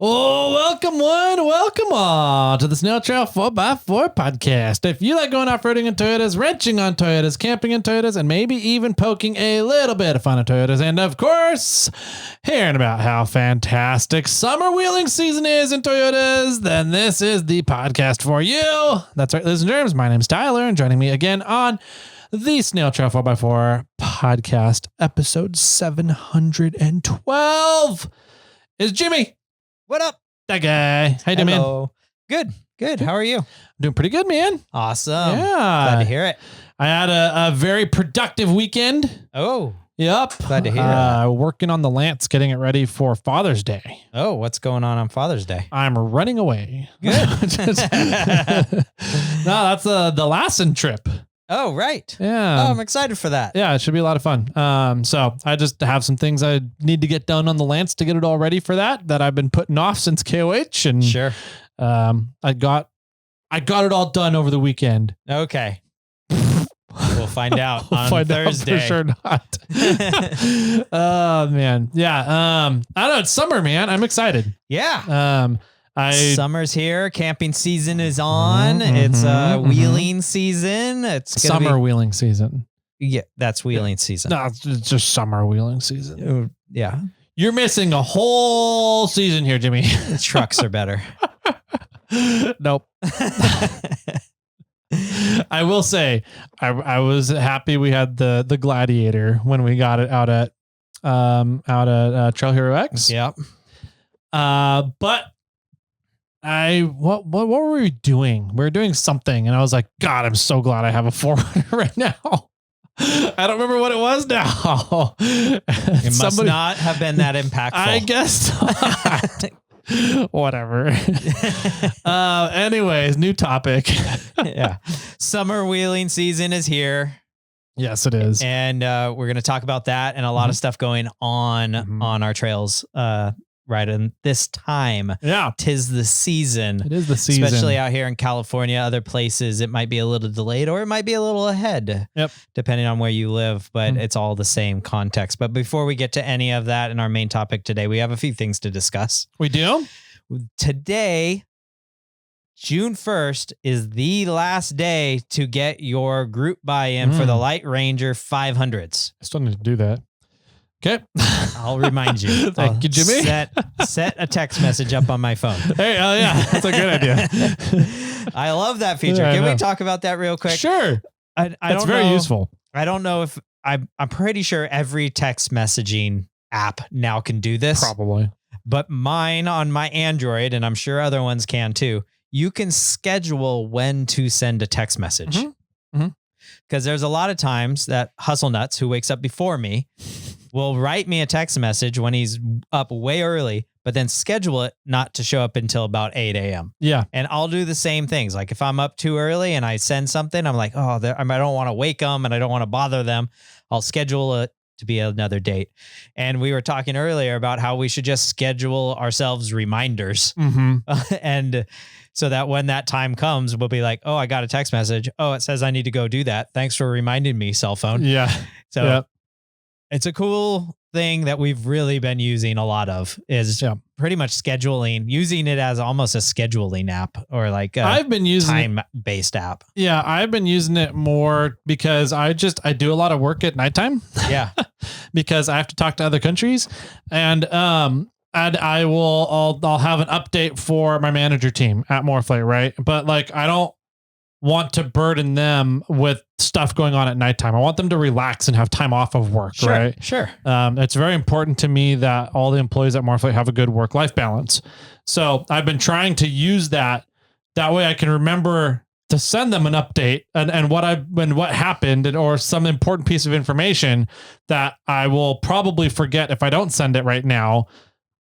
Oh, welcome all to the SnailTrail4x4 podcast. If you like going off-roading in Toyotas, wrenching on Toyotas, camping in Toyotas, and maybe even poking a little bit of fun at Toyotas, and of course, hearing about how fantastic summer wheeling season is in Toyotas, then this is the podcast for you. That's right, ladies and gentlemen. My name's Tyler, and joining me again on the SnailTrail4x4 podcast, episode 712, is Jimmy. What up? That guy. How you doing, man? Good. How are you? Doing pretty good, man. Awesome. Yeah. Glad to hear it. I had a very productive weekend. Oh. Yep. Glad to hear it. Working on the Lance, getting it ready for Father's Day. Oh, what's going on Father's Day? I'm running away. Good. No, that's the Lassen trip. Oh, right. Yeah. Oh, I'm excited for that. Yeah, it should be a lot of fun. So I just have some things I need to get done on the Lance to get it all ready for that I've been putting off since KOH. And sure. I got it all done over the weekend. Okay. We'll find out on Thursday. Out for sure not. Oh man. Yeah. I don't know. It's summer, man. I'm excited. Yeah. Summer's here. Camping season is on. It's wheeling season. It's summer wheeling season. Yeah, that's wheeling season. No, it's just summer wheeling season. Yeah. You're missing a whole season here, Jimmy. The trucks are better. Nope. I will say I was happy we had the Gladiator when we got it out at Trail Hero X. Yep. But what were we doing? We were doing something, and I was like, God, I'm so glad I have a 400 right now. I don't remember what it was now. It must not have been that impactful. I guess not. Whatever. Anyways, new topic. Yeah. Summer wheeling season is here. Yes, it is. And we're going to talk about that and a lot of stuff going on our trails right in this time. Yeah. 'Tis the season. It is the season. Especially out here in California. Other places, it might be a little delayed or it might be a little ahead. Yep. Depending on where you live, but it's all the same context. But before we get to any of that in our main topic today, we have a few things to discuss. We do? Today, June 1st is the last day to get your group buy-in for the Light Ranger 500s. I still need to do that. Okay. I'll remind you. Thank you, Jimmy. Set a text message up on my phone. Hey, yeah, that's a good idea. I love that feature. Yeah, Can we talk about that real quick? Sure. It's very useful. I don't know if I'm pretty sure every text messaging app now can do this. Probably. But mine on my Android, and I'm sure other ones can too, you can schedule when to send a text message. Because there's a lot of times that Hustle Nuts, who wakes up before me, will write me a text message when he's up way early, but then schedule it not to show up until about 8 a.m. Yeah. And I'll do the same things. Like if I'm up too early and I send something, I'm like, I don't want to wake them and I don't want to bother them. I'll schedule it to be another date. And we were talking earlier about how we should just schedule ourselves reminders. And so that when that time comes, we'll be like, I got a text message. Oh, it says I need to go do that. Thanks for reminding me, cell phone. Yeah. So it's a cool thing that we've really been using a lot of is pretty much scheduling, using it as almost a scheduling app or like I've been using time-based app. Yeah, I've been using it more because I do a lot of work at nighttime. Yeah. Because I have to talk to other countries and I'll have an update for my manager team at Moreflate, right? But like I don't want to burden them with stuff going on at nighttime. I want them to relax and have time off of work, right? Sure. It's very important to me that all the employees at Moreflate have a good work-life balance. So I've been trying to use that way I can remember to send them an update and what happened or some important piece of information that I will probably forget if I don't send it right now.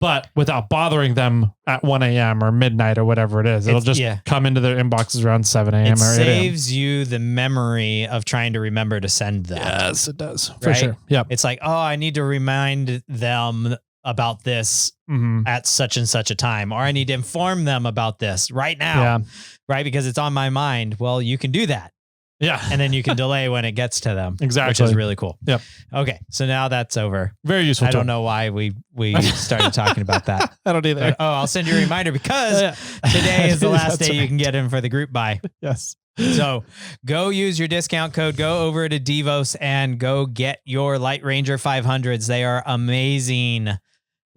But without bothering them at 1 a.m. or midnight or whatever it is, it'll just come into their inboxes around 7 a.m. It or 8 a.m. saves you the memory of trying to remember to send that. Yes, it does. For sure. Yep. It's like, I need to remind them about this at such and such a time, or I need to inform them about this right now, right? Because it's on my mind. Well, you can do that. Yeah. And then you can delay when it gets to them. Exactly. Which is really cool. Yep. Okay. So now that's over. Very useful. I don't know why we started talking about that. I don't either. I'll send you a reminder because today is the last day you can get in for the group buy. Yes. So go use your discount code, go over to Devos and go get your Light Ranger 500s. They are amazing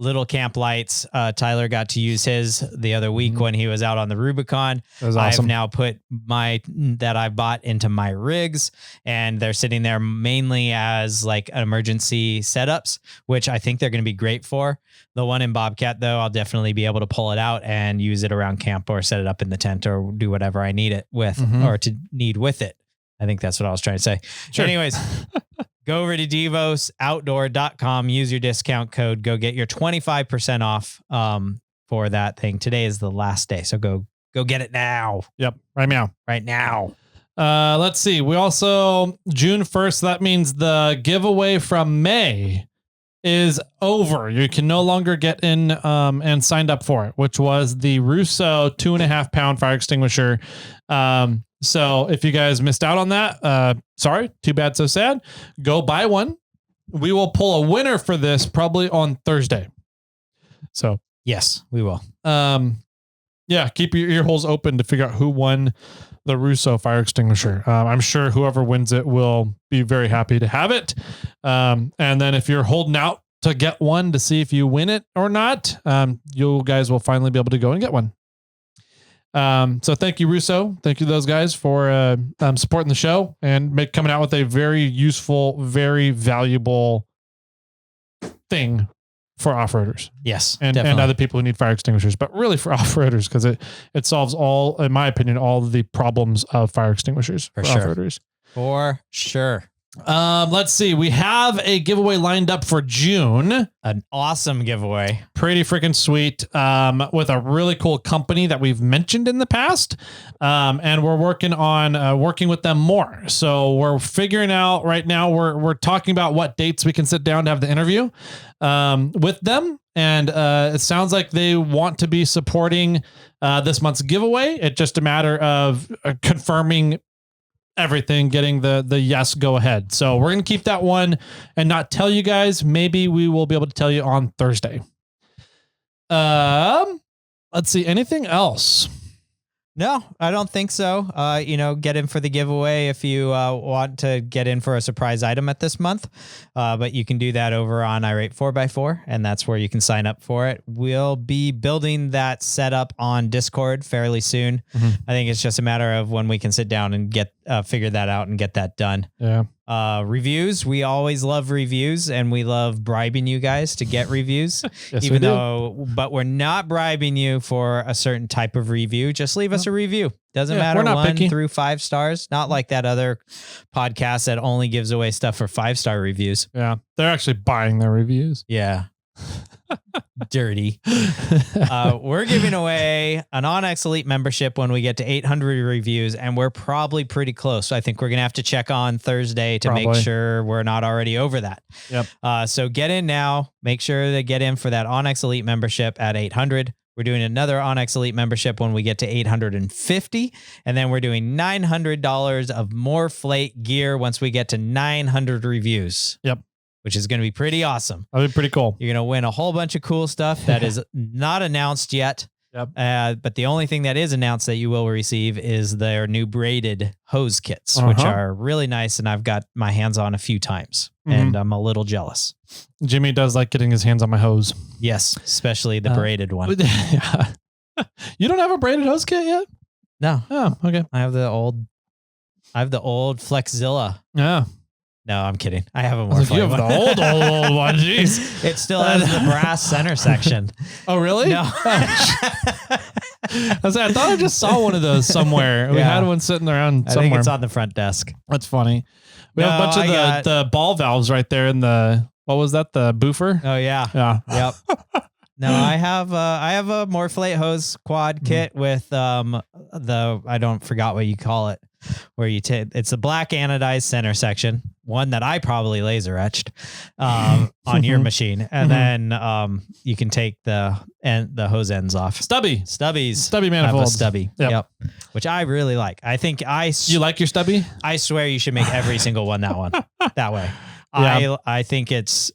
little camp lights. Tyler got to use his the other week when he was out on the Rubicon. That was awesome. I've now put that I bought into my rigs, and they're sitting there mainly as like emergency setups, which I think they're going to be great for. The one in Bobcat, though, I'll definitely be able to pull it out and use it around camp or set it up in the tent or do whatever I need it with or to need with it. I think that's what I was trying to say. Sure. Anyways, go over to devosoutdoor.com, use your discount code, go get your 25% off for that thing. Today is the last day. So go get it now. Yep. Right now. Let's see. We also, June 1st, that means the giveaway from May is over. You can no longer get in and signed up for it, which was the Russo 2.5 pound fire extinguisher. So if you guys missed out on that, sorry, too bad, so sad. Go buy one. We will pull a winner for this probably on Thursday. So yes, we will. Yeah, keep your ear holes open to figure out who won the Russo fire extinguisher. I'm sure whoever wins it will be very happy to have it. And then if you're holding out to get one to see if you win it or not, you guys will finally be able to go and get one. So thank you, Russo. Thank you to those guys for supporting the show and coming out with a very useful, very valuable thing for off-roaders. Yes, and other people who need fire extinguishers, but really for off-roaders, because it solves all, in my opinion, all of the problems of fire extinguishers for off-roaders. For sure. Let's see. We have a giveaway lined up for June. An awesome giveaway. Pretty freaking sweet. With a really cool company that we've mentioned in the past. And we're working on working with them more. So we're figuring out right now, we're talking about what dates we can sit down to have the interview with them. And it sounds like they want to be supporting this month's giveaway. It's just a matter of confirming everything, getting the yes, go ahead. So we're going to keep that one and not tell you guys. Maybe we will be able to tell you on Thursday. Let's see. Anything else? No, I don't think so. Get in for the giveaway if you want to get in for a surprise item at this month. But you can do that over on iRate 4x4, and that's where you can sign up for it. We'll be building that setup on Discord fairly soon. I think it's just a matter of when we can sit down and get figure that out and get that done. Yeah. Reviews. We always love reviews, and we love bribing you guys to get reviews. Yes, but we're not bribing you for a certain type of review. Just leave us a review. Doesn't matter, 1 through 5 stars. Not like that other podcast that only gives away stuff for 5-star reviews. Yeah. They're actually buying their reviews. Yeah. Dirty. We're giving away an Onyx Elite membership when we get to 800 reviews, and we're probably pretty close. So I think we're going to have to check on Thursday to make sure we're not already over that. Yep. So get in now. Make sure to get in for that Onyx Elite membership at 800. We're doing another Onyx Elite membership when we get to 850. And then we're doing $900 of more Flake gear once we get to 900 reviews. Yep. Which is going to be pretty awesome. That'll be pretty cool. You're going to win a whole bunch of cool stuff that is not announced yet. Yep. But the only thing that is announced that you will receive is their new braided hose kits, which are really nice. And I've got my hands on a few times and I'm a little jealous. Jimmy does like getting his hands on my hose. Yes. Especially the braided one. Yeah. You don't have a braided hose kit yet? No. Oh, okay. I have the old Flexzilla. Yeah. No, I'm kidding. I have a more you have the old one. Jeez. It still has the brass center section. Oh, really? No. I thought I just saw one of those somewhere. We had one sitting around somewhere. I think it's on the front desk. That's funny. We have a bunch of the ball valves right there in the, what was that? The boofer? Oh, yeah. Yeah. Yep. No, I have a Morphlate hose quad kit with I forgot what you call it. where you take, it's the black anodized center section, one that I probably laser etched on your machine. And then you can take the hose ends off. Stubby manifolds. Stubby. Yep. Which I really like. I think you like your stubby? I swear you should make every single one that way. Yeah. I think it's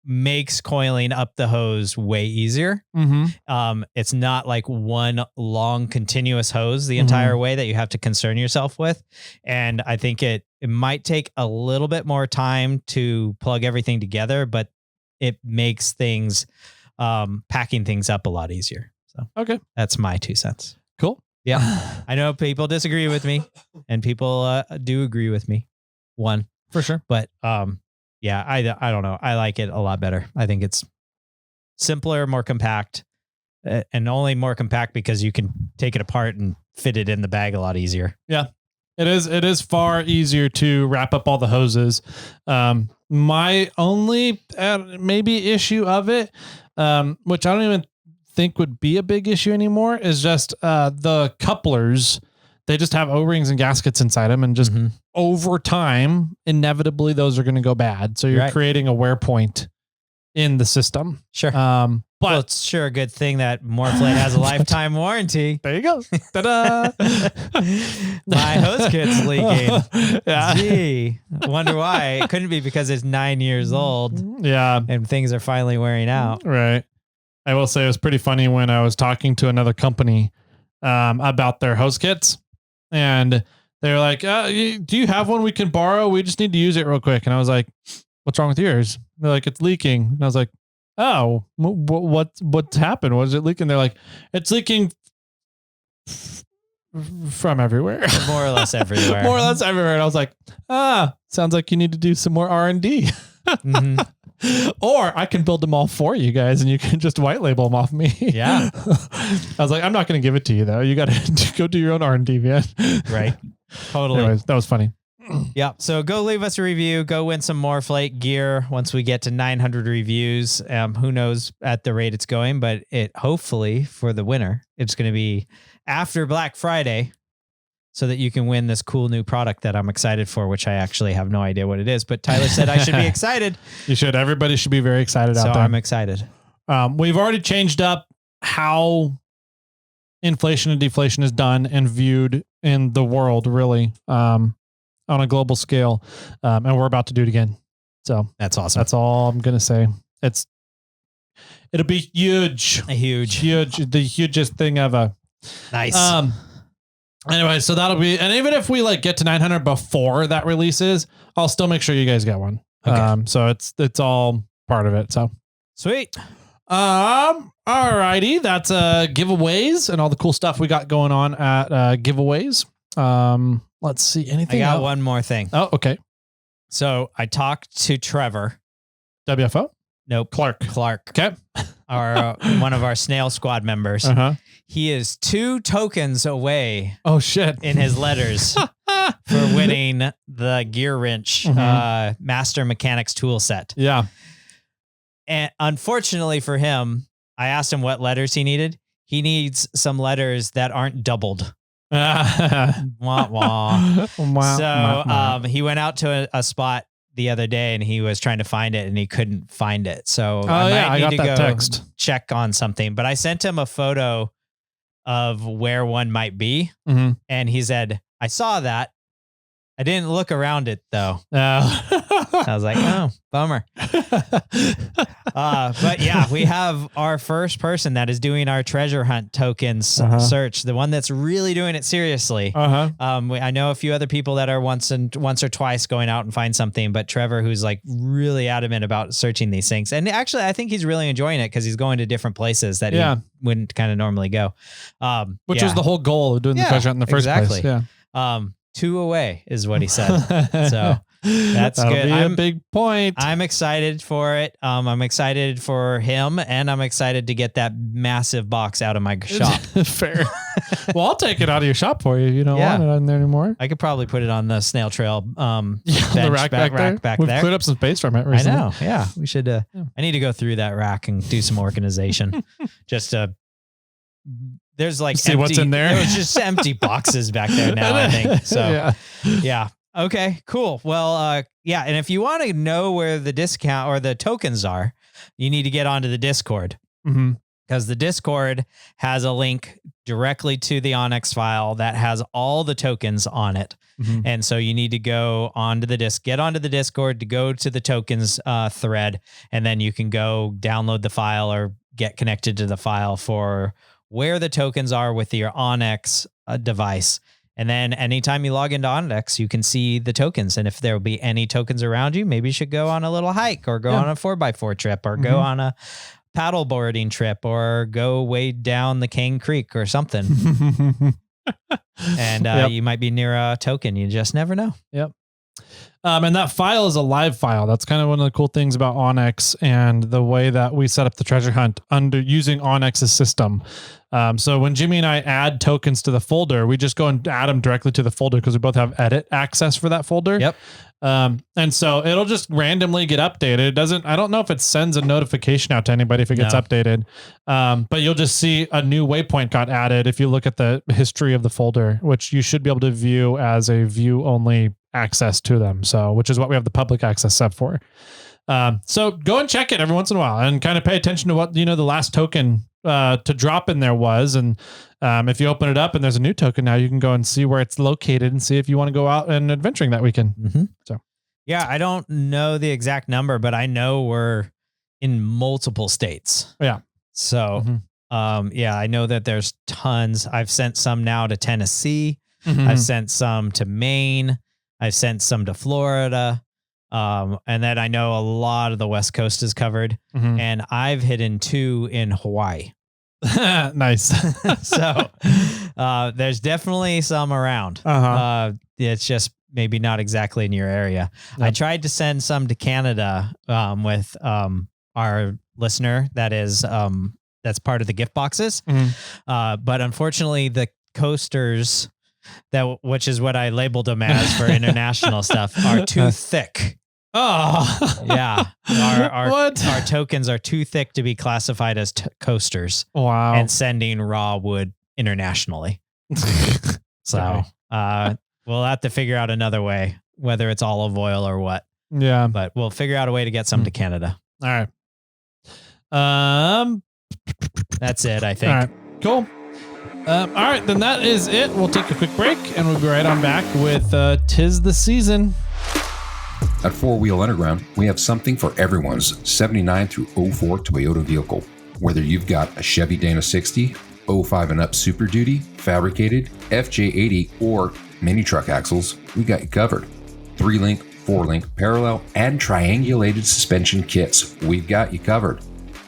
makes coiling up the hose way easier. It's not like one long continuous hose the entire way that you have to concern yourself with. And I think it might take a little bit more time to plug everything together, but it makes things, packing things up a lot easier. So, okay. That's my 2 cents. Cool. Yeah. I know people disagree with me and people do agree with me. One for sure. But, yeah, I don't know. I like it a lot better. I think it's simpler, more compact, and only more compact because you can take it apart and fit it in the bag a lot easier. Yeah, it is. It is far easier to wrap up all the hoses. My only maybe issue of it, which I don't even think would be a big issue anymore, is just the couplers. They just have O-rings and gaskets inside them, and just over time, inevitably, those are going to go bad. So you're creating a wear point in the system. Sure. But it's sure a good thing that Morphlate has a lifetime warranty. There you go. Ta-da! My hose kit's leaking. Yeah. Gee, wonder why. It couldn't be because it's 9 years old. Yeah. And things are finally wearing out. Right. I will say it was pretty funny when I was talking to another company about their hose kits. And they're like, do you have one we can borrow? We just need to use it real quick. And I was like, what's wrong with yours? They're like, it's leaking. And I was like, oh, what's happened? Was it leaking? They're like, it's leaking from everywhere. More or less everywhere. More or less everywhere. And I was like, sounds like you need to do some more R&D. Or I can build them all for you guys and you can just white label them off me. Yeah. I was like, I'm not going to give it to you though. You got to go do your own R&D, man. Right. Totally. Anyways, that was funny. Yeah. So go leave us a review. Go win some Morphlate gear once we get to 900 reviews. Who knows at the rate it's going, but it hopefully for the winner, it's going to be after Black Friday, so that you can win this cool new product that I'm excited for, which I actually have no idea what it is. But Tyler said I should be excited. You should. Everybody should be very excited out there. So I'm excited. We've already changed up how inflation and deflation is done and viewed in the world, really, on a global scale. And we're about to do it again. So that's awesome. That's all I'm going to say. It'll be huge. The hugest thing ever. Nice. Anyway, so that'll be, and even if we like get to 900 before that releases, I'll still make sure you guys get one. Okay. So it's all part of it. So sweet. Alrighty. That's giveaways and all the cool stuff we got going on at giveaways. Let's see anything. I got one more thing. Oh, okay. So I talked to Trevor. WFO? Nope. Clark. Okay. Our one of our Snail Squad members. He is 2 tokens away. Oh shit! In his letters for winning the Gear Wrench Master Mechanics tool set. Yeah. And unfortunately for him, I asked him what letters he needed. He needs some letters that aren't doubled. Wah, wah. So he went out to a spot the other day and he was trying to find it and he couldn't find it. So I might need to go check on something. But I sent him a photo of where one might be. And he said, I saw that. I didn't look around it though. I was like, oh, bummer. But yeah, we have our first person that is doing our treasure hunt tokens search, the one that's really doing it seriously. I know a few other people that are once or twice going out and find something, but Trevor, who's like really adamant about searching these things. And actually, I think he's really enjoying it because he's going to different places that he wouldn't kind of normally go. Which was the whole goal of doing the treasure hunt in the first place. Yeah. 2 away is what he said. So that's good. A big point. I'm excited for it. I'm excited for him and I'm excited to get that massive box out of my shop. Fair. Well, I'll take it out of your shop for you. You don't want it on there anymore. I could probably put it on the Snail Trail bench, the rack back there. We've cleared up some space from it recently. I know. Yeah. We should. I need to go through that rack and do some organization just to there's like See what's in there. There was just empty boxes back there now, I think. So yeah. Okay, cool. Well, yeah. And if you want to know where the discount or the tokens are, you need to get onto the Discord. Because the Discord has a link directly to the Onyx file that has all the tokens on it. And so you need to go onto the get onto the Discord to go to the tokens thread, and then you can go download the file or get connected to the file for where the tokens are with your Onyx device. And then anytime you log into Onyx, you can see the tokens. And if there will be any tokens around you, maybe you should go on a little hike or go on a 4x4 trip or go on a paddle boarding trip or go wade down the Cane Creek or something. And you might be near a token. You just never know. And that file is a live file. That's kind of one of the cool things about Onyx and the way that we set up the treasure hunt under using Onyx's system. So when Jimmy and I add tokens to the folder, we just go and add them directly to the folder because we both have edit access for that folder. And so it'll just randomly get updated. It doesn't, I don't know if it sends a notification out to anybody if it gets updated. But you'll just see a new waypoint got added if you look at the history of the folder, which you should be able to view as a view only access to them. So, which is what we have the public access set for. So go and check it every once in a while and kind of pay attention to what, the last token to drop in there was. And if you open it up and there's a new token now, you can go and see where it's located and see if you want to go out and adventuring that weekend. So, yeah, I don't know the exact number, but I know we're in multiple states. So, I know that there's tons. I've sent some now to Tennessee. I've sent some to Maine. I've sent some to Florida. And then I know a lot of the West Coast is covered, and I've hidden 2 in Hawaii. Nice. So there's definitely some around. It's just maybe not exactly in your area. I tried to send some to Canada with our listener that is that's part of the gift boxes. But unfortunately, the coasters, which is what I labeled them as for international stuff, are too thick. Yeah. Our tokens are too thick to be classified as coasters. Wow. And sending raw wood internationally. So we'll have to figure out another way, whether it's olive oil or what. Yeah. But we'll figure out a way to get some to Canada. All right. That's it, I think. All right. Cool. All right, then that is it. We'll take a quick break and we'll be right on back with 'Tis the Season. At Four Wheel Underground, we have something for everyone's 79 through 04 Toyota vehicle. Whether you've got a Chevy Dana 60, 05 and up Super Duty, fabricated, FJ80, or mini truck axles, we got you covered. 3-link, 4-link, parallel, and triangulated suspension kits, we've got you covered.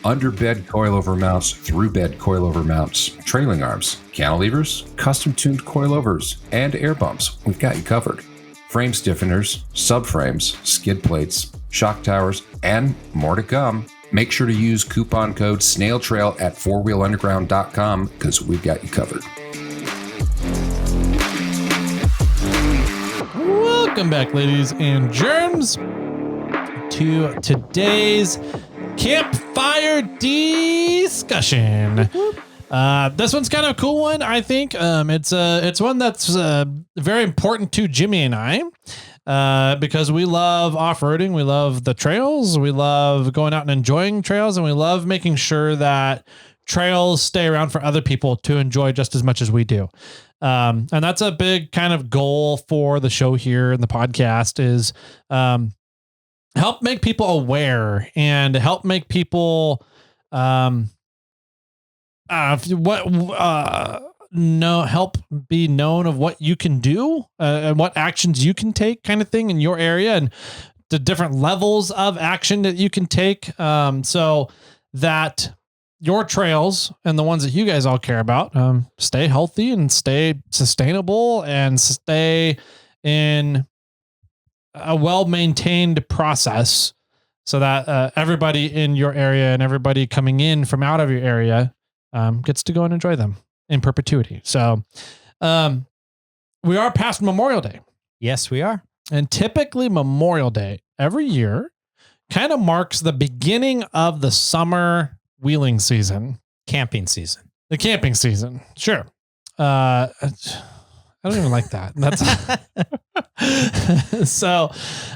Under-bed coilover mounts, through-bed coilover mounts, trailing arms, cantilevers, custom-tuned coilovers, and air bumps, we've got you covered. Frame stiffeners, subframes, skid plates, shock towers, and more to come. Make sure to use coupon code SnailTrail at fourwheelunderground.com because we've got you covered. Welcome back, ladies and germs, to today's campfire discussion. This one's kind of a cool one, I think. It's one that's very important to Jimmy and I because we love off-roading, we love the trails, we love going out and enjoying trails, and we love making sure that trails stay around for other people to enjoy just as much as we do. And that's a big kind of goal for the show here and the podcast is help make people aware and help make people help be known of what you can do and what actions you can take kind of thing in your area and the different levels of action that you can take so that your trails and the ones that you guys all care about stay healthy and stay sustainable and stay in a well-maintained process so that everybody in your area and everybody coming in from out of your area gets to go and enjoy them in perpetuity. So we are past Memorial Day. Yes, we are. And typically Memorial Day every year kind of marks the beginning of the summer wheeling season. Camping season. The camping season. Sure. I don't even like that. That's so.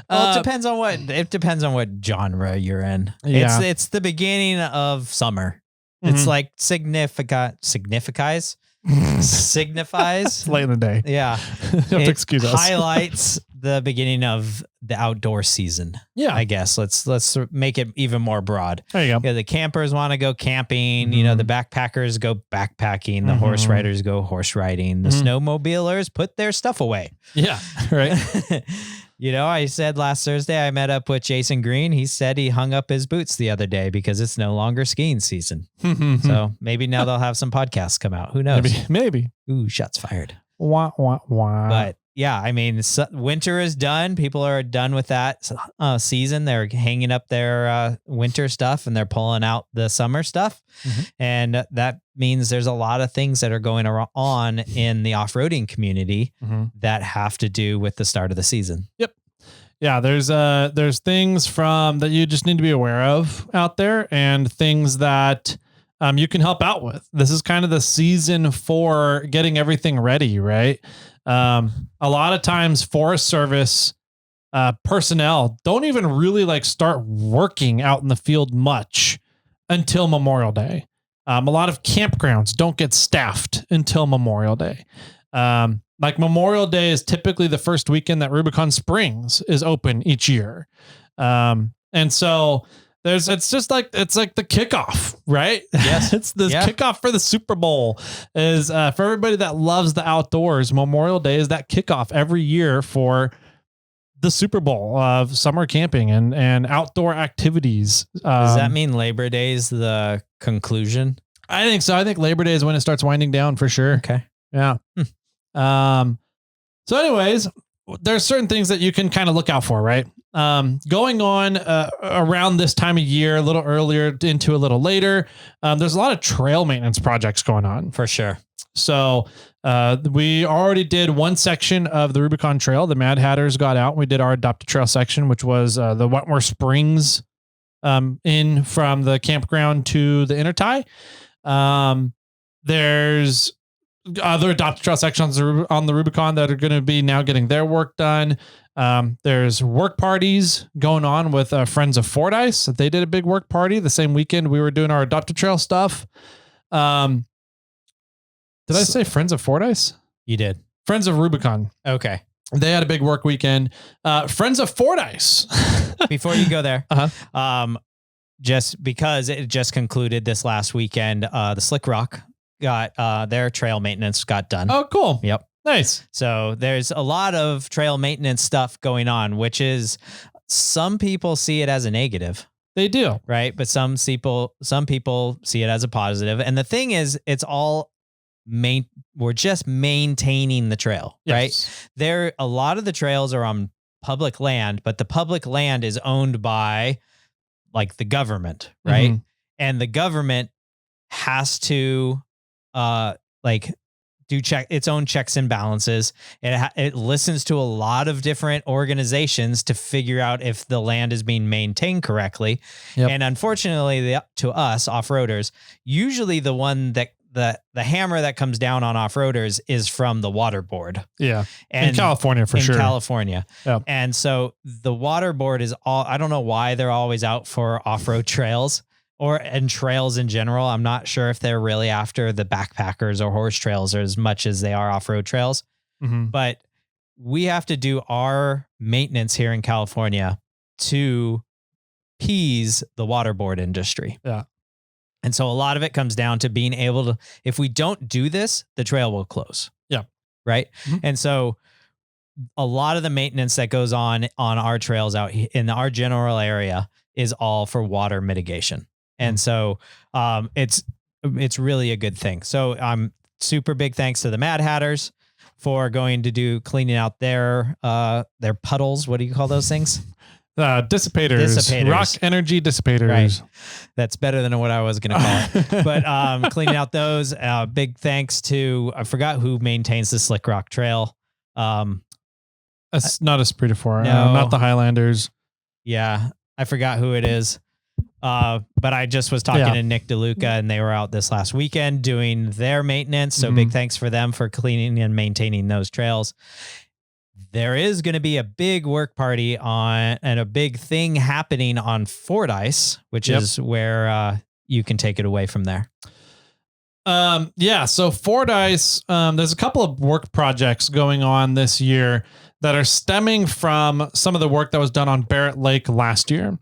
Well, it depends on what genre you're in. Yeah. It's the beginning of summer. It's like signifies. It's late in the day. Yeah. You have to excuse us. Highlights the beginning of the outdoor season. Yeah. I guess let's make it even more broad. There you go. Yeah, the campers want to go camping. You know, the backpackers go backpacking. The horse riders go horse riding. The snowmobilers put their stuff away. Yeah. Right. You know, I said last Thursday I met up with Jason Green. He said he hung up his boots the other day because it's no longer skiing season. So maybe now they'll have some podcasts come out. Who knows? Maybe. Ooh, shots fired. Wah, wah, wah. But yeah, I mean, winter is done. People are done with that season. They're hanging up their winter stuff and they're pulling out the summer stuff. And that means there's a lot of things that are going on in the off-roading community that have to do with the start of the season. Yep. Yeah, there's things that you just need to be aware of out there, and things that you can help out with. This is kind of the season for getting everything ready, right? A lot of times Forest Service personnel don't even really start working out in the field much until Memorial Day. A lot of campgrounds don't get staffed until Memorial Day. Like Memorial Day is typically the first weekend that Rubicon Springs is open each year. And so it's like the kickoff, right? Yes. It's the kickoff for the Super Bowl is for everybody that loves the outdoors. Memorial Day is that kickoff every year for the Super Bowl of summer camping and outdoor activities. Does that mean Labor Day is the conclusion? I think so. I think Labor Day is when it starts winding down for sure. Okay. Yeah. So anyways, there's certain things that you can kind of look out for, right? Going on around this time of year, a little earlier into a little later, there's a lot of trail maintenance projects going on. For sure. So we already did one section of the Rubicon Trail. The Mad Hatters got out. We did our adopted trail section, which was the Wetmore Springs in from the campground to the Intertie. There's other adopted trail sections on the Rubicon that are going to be now getting their work done. There's work parties going on with Friends of Fordyce. They did a big work party the same weekend we were doing our adopted trail stuff. Did I say Friends of Fordyce? You did. Friends of Rubicon. Okay. They had a big work weekend. Friends of Fordyce. Before you go there, just because it just concluded this last weekend, the Slick Rock got their trail maintenance got done. Oh, cool. Yep. Nice. So there's a lot of trail maintenance stuff going on, which is some people see it as a negative. They do. Right. But some people see it as a positive. And the thing is, it's all we're just maintaining the trail, right? A lot of the trails are on public land, but the public land is owned by like the government, right? And the government has to do its own checks and balances. It listens to a lot of different organizations to figure out if the land is being maintained correctly. And unfortunately, to us off-roaders, usually the one that the hammer that comes down on off-roaders is from the water board. Yeah. In California, for sure. In California. Yep. And so the water board I don't know why they're always out for off-road trails and trails in general. I'm not sure if they're really after the backpackers or horse trails as much as they are off-road trails. But we have to do our maintenance here in California to appease the waterboard industry. Yeah. And so a lot of it comes down to being able to, if we don't do this, the trail will close. Yeah. Right. And so a lot of the maintenance that goes on our trails out in our general area is all for water mitigation. And so it's really a good thing. So super big thanks to the Mad Hatters for going to cleaning out their puddles. What do you call those things? Dissipators. Rock energy dissipators. Right. That's better than what I was going to call it. But cleaning out those. Big thanks to, I forgot who maintains the Slick Rock Trail. That's not Esprit de Four. No. Not the Highlanders. Yeah. I forgot who it is. But I just was talking to Nick DeLuca, and they were out this last weekend doing their maintenance. So big thanks for them for cleaning and maintaining those trails. There is going to be a big work party and a big thing happening on Fordyce, which is where you can take it away from there. So Fordyce, there's a couple of work projects going on this year that are stemming from some of the work that was done on Barrett Lake last year.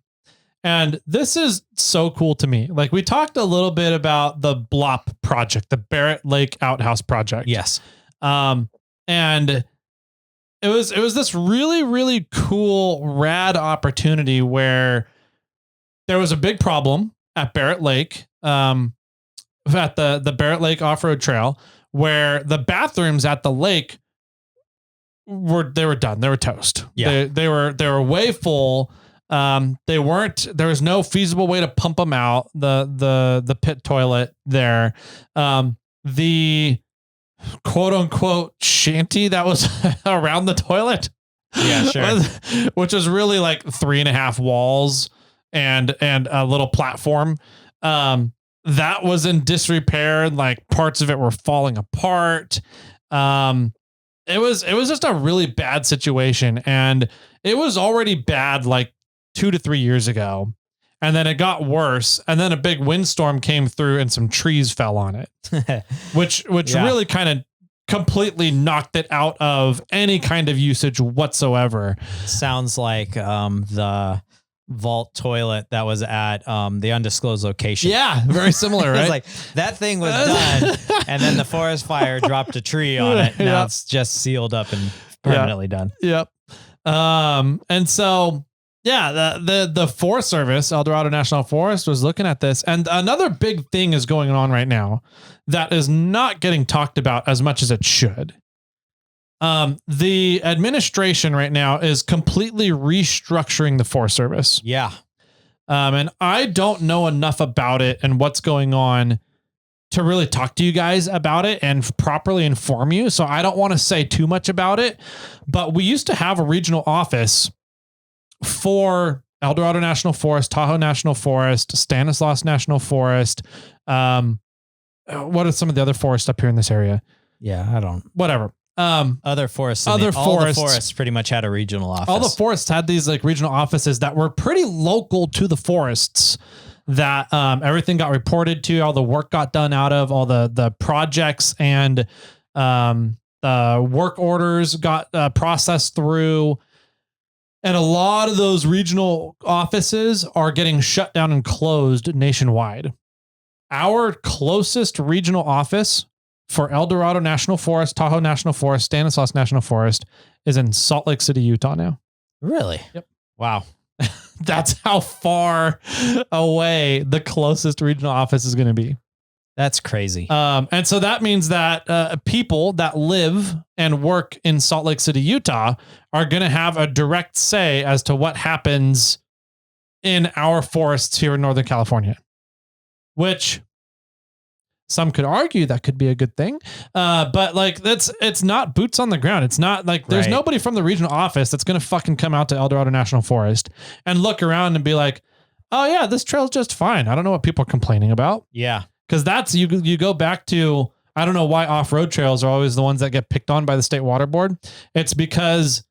And this is so cool to me. Like, we talked a little bit about the blob project, the Barrett Lake outhouse project. Yes. And it was this really, really cool, rad opportunity where there was a big problem at Barrett Lake, at the Barrett Lake off-road trail, where the bathrooms at the lake were done. They were toast. Yeah. They were way full. There was no feasible way to pump them out. The pit toilet there, the quote unquote shanty that was around the toilet. Yeah, sure. Which was really like 3.5 walls and a little platform. That was in disrepair. Like, parts of it were falling apart. It was just a really bad situation, and it was already bad like 2 to 3 years ago. And then it got worse. And then a big windstorm came through and some trees fell on it, which really kind of completely knocked it out of any kind of usage whatsoever. Sounds like the vault toilet that was at the undisclosed location. Yeah, very similar, right? It's like, that thing was done, and then the forest fire dropped a tree on it. Now it's just sealed up and permanently done. Yep. And so, the Forest Service, El Dorado National Forest, was looking at this. And another big thing is going on right now that is not getting talked about as much as it should. The administration right now is completely restructuring the Forest Service. Yeah. And I don't know enough about it and what's going on to really talk to you guys about it and properly inform you. So I don't want to say too much about it, but we used to have a regional office for El Dorado National Forest, Tahoe National Forest, Stanislaus National Forest. What are some of the other forests up here in this area? Yeah, I don't. Whatever. Other forests. All the forests pretty much had a regional office. All the forests had these like regional offices that were pretty local to the forests. That everything got reported to, all the work got done out of, all the projects and work orders got processed through. And a lot of those regional offices are getting shut down and closed nationwide. Our closest regional office for El Dorado National Forest, Tahoe National Forest, Stanislaus National Forest is in Salt Lake City, Utah now. Really? Yep. Wow. That's how far away the closest regional office is going to be. That's crazy. And so that means that people that live and work in Salt Lake City, Utah, are going to have a direct say as to what happens in our forests here in Northern California, which some could argue that could be a good thing. But like, it's not boots on the ground. It's not like there's nobody from the regional office that's going to fucking come out to El Dorado National Forest and look around and be like, oh yeah, this trail's just fine. I don't know what people are complaining about. Yeah. Cause that's, you go back to, I don't know why off-road trails are always the ones that get picked on by the state water board. It's because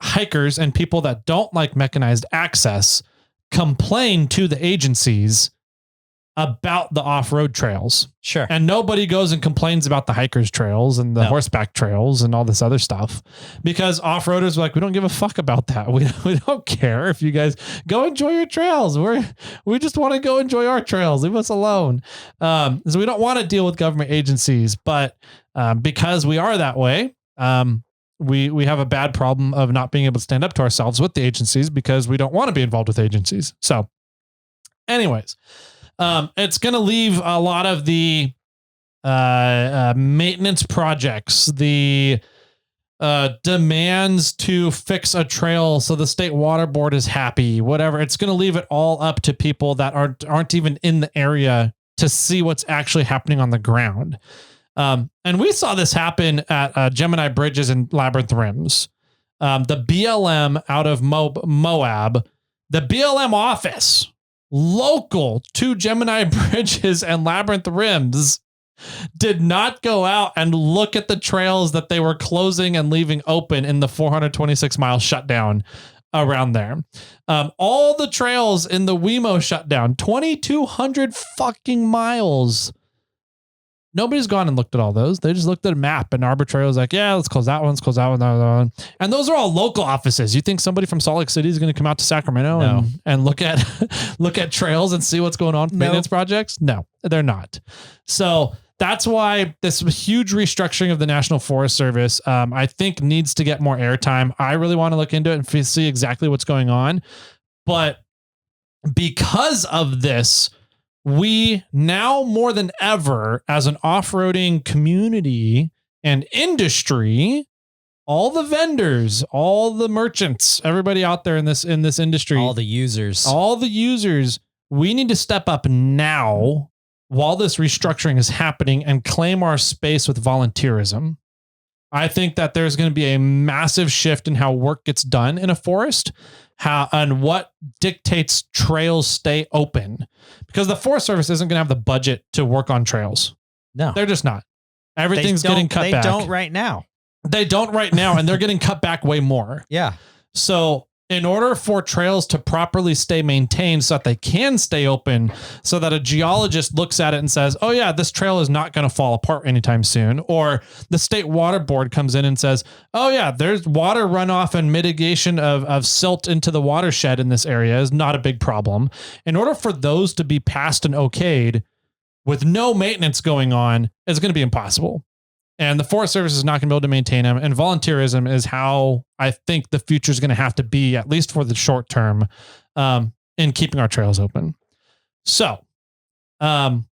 hikers and people that don't like mechanized access complain to the agencies about the off-road trails. Sure. And nobody goes and complains about the hikers trails and the horseback trails and all this other stuff, because off-roaders are like, we don't give a fuck about that. We don't care if you guys go enjoy your trails. We just want to go enjoy our trails. Leave us alone. So we don't want to deal with government agencies, but because we are that way, we have a bad problem of not being able to stand up to ourselves with the agencies because we don't want to be involved with agencies. So anyways, it's going to leave a lot of the maintenance projects, the demands to fix a trail so the state water board is happy, whatever. It's going to leave it all up to people that aren't even in the area to see what's actually happening on the ground. And we saw this happen at Gemini Bridges and Labyrinth Rims. The BLM out of Moab, the BLM office local to Gemini Bridges and Labyrinth Rims did not go out and look at the trails that they were closing and leaving open in the 426 mile shutdown around there. All the trails in the WeMo shutdown, 2,200 fucking miles. Nobody's gone and looked at all those. They just looked at a map and Arbor Trail was like, yeah, let's close that one. Let's close that one. That one. And those are all local offices. You think somebody from Salt Lake City is going to come out to Sacramento and look at trails and see what's going on for maintenance projects? No, they're not. So that's why this huge restructuring of the National Forest Service, I think needs to get more airtime. I really want to look into it and see exactly what's going on. But because of this, we now more than ever as an off-roading community and industry, all the vendors, all the merchants, everybody out there in this industry, all the users, we need to step up now while this restructuring is happening and claim our space with volunteerism. I think that there's going to be a massive shift in how work gets done in a forest, and what dictates trails stay open, because the Forest Service isn't going to have the budget to work on trails. No, they're just not. Everything's getting cut back. They don't right now. And they're getting cut back way more. Yeah. So in order for trails to properly stay maintained so that they can stay open, so that a geologist looks at it and says, oh yeah, this trail is not going to fall apart anytime soon. Or the state water board comes in and says, oh yeah, there's water runoff and mitigation of silt into the watershed in this area is not a big problem. In order for those to be passed and okayed with no maintenance going on, it's going to be impossible. And the Forest Service is not going to be able to maintain them. And volunteerism is how I think the future is going to have to be, at least for the short term, in keeping our trails open. So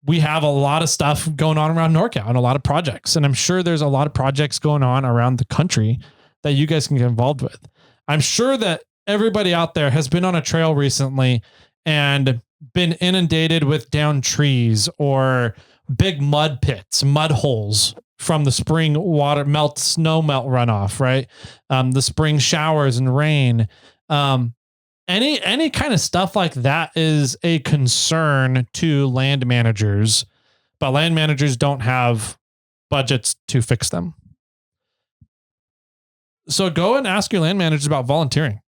we have a lot of stuff going on around NorCal and a lot of projects. And I'm sure there's a lot of projects going on around the country that you guys can get involved with. I'm sure that everybody out there has been on a trail recently and been inundated with downed trees or big mud pits, mud holes from the spring water snow melt runoff, right? The spring showers and rain. Any kind of stuff like that is a concern to land managers, but land managers don't have budgets to fix them. So go and ask your land managers about volunteering.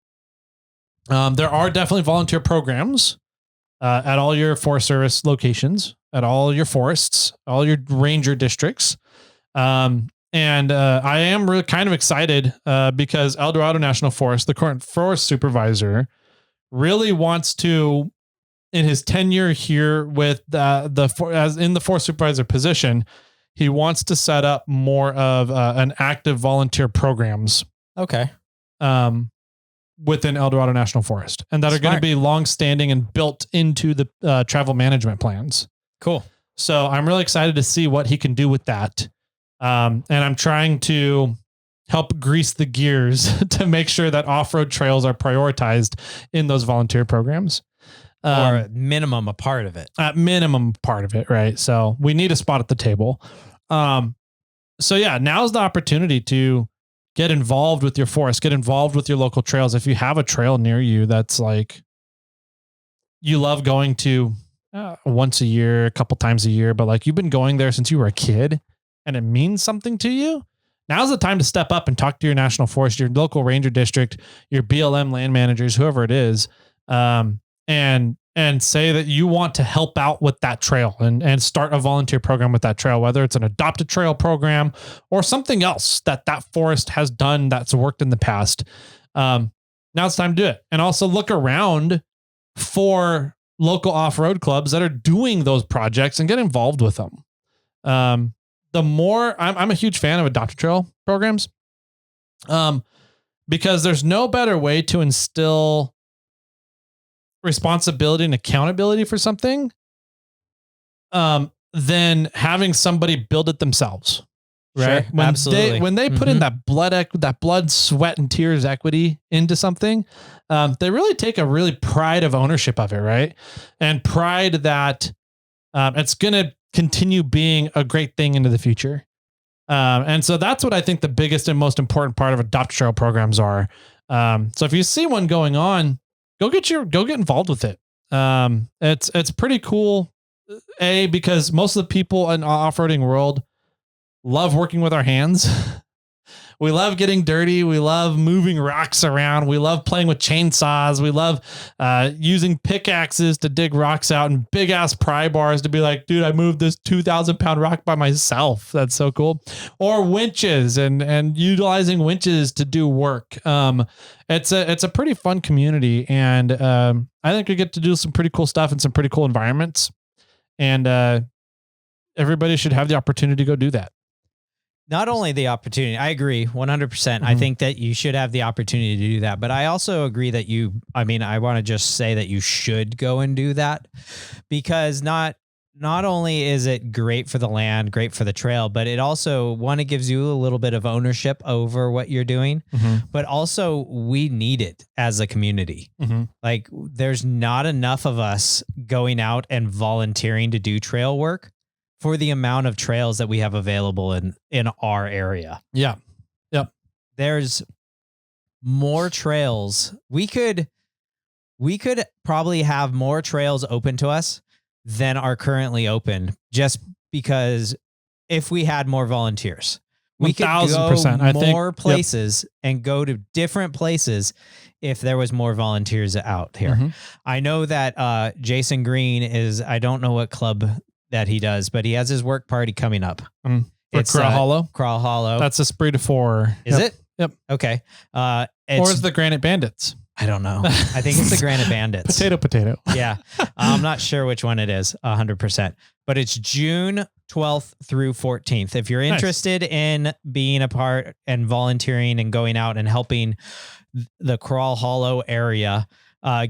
There are definitely volunteer programs at all your Forest Service locations, at all your forests, all your ranger districts. And I am really kind of excited because El Dorado National Forest, the current forest supervisor, really wants to, in his tenure here with as in the forest supervisor position, he wants to set up more of an active volunteer programs. Okay. Within El Dorado National Forest, and that are going to be long-standing and built into the travel management plans. Cool. So I'm really excited to see what he can do with that. And I'm trying to help grease the gears to make sure that off-road trails are prioritized in those volunteer programs. Or at minimum, a part of it. At minimum, part of it, right? So we need a spot at the table. So yeah, now's the opportunity to get involved with your forest, get involved with your local trails. If you have a trail near you that's like you love going to once a year, a couple times a year, but like you've been going there since you were a kid and it means something to you, now's the time to step up and talk to your national forest, your local ranger district, your BLM land managers, whoever it is, and say that you want to help out with that trail and start a volunteer program with that trail, whether it's an adopted trail program or something else that forest has done that's worked in the past. Now it's time to do it. And also look around for local off-road clubs that are doing those projects and get involved with them. The more I'm a huge fan of adopted trail programs, because there's no better way to instill responsibility and accountability for something than having somebody build it themselves. Right. Sure, absolutely. When they put in that blood, sweat and tears equity into something, they really take a really pride of ownership of it. Right. And pride that it's going to continue being a great thing into the future. And so that's what I think the biggest and most important part of adopted trail programs are. So if you see one going on, go get involved with it. It's pretty cool. Because most of the people in off-roading world love working with our hands. We love getting dirty. We love moving rocks around. We love playing with chainsaws. We love using pickaxes to dig rocks out and big ass pry bars to be like, dude, I moved this 2,000-pound rock by myself. That's so cool. Or winches and utilizing winches to do work. It's a pretty fun community, and I think we get to do some pretty cool stuff in some pretty cool environments. And everybody should have the opportunity to go do that. Not only the opportunity, I agree 100%. I think that you should have the opportunity to do that, but I also agree that I want to just say that you should go and do that, because not only is it great for the land, great for the trail, but it also, it gives you a little bit of ownership over what you're doing, but also we need it as a community. Like, there's not enough of us going out and volunteering to do trail work for the amount of trails that we have available in our area. Yeah. Yep. There's more trails. We could probably have more trails open to us than are currently open, just because if we had more volunteers, we could go more places and go to different places if there was more volunteers out here. I know that Jason Green I don't know what club that he does, but he has his work party coming up. It's Crawl Hollow. That's Esprit de Four. Is it? Yep. Okay. Or is the Granite Bandits? I don't know. I think it's the Granite Bandits. Potato. Yeah. I'm not sure which one it is 100%, but it's June 12th through 14th. If you're interested in being a part and volunteering and going out and helping the Crawl Hollow area,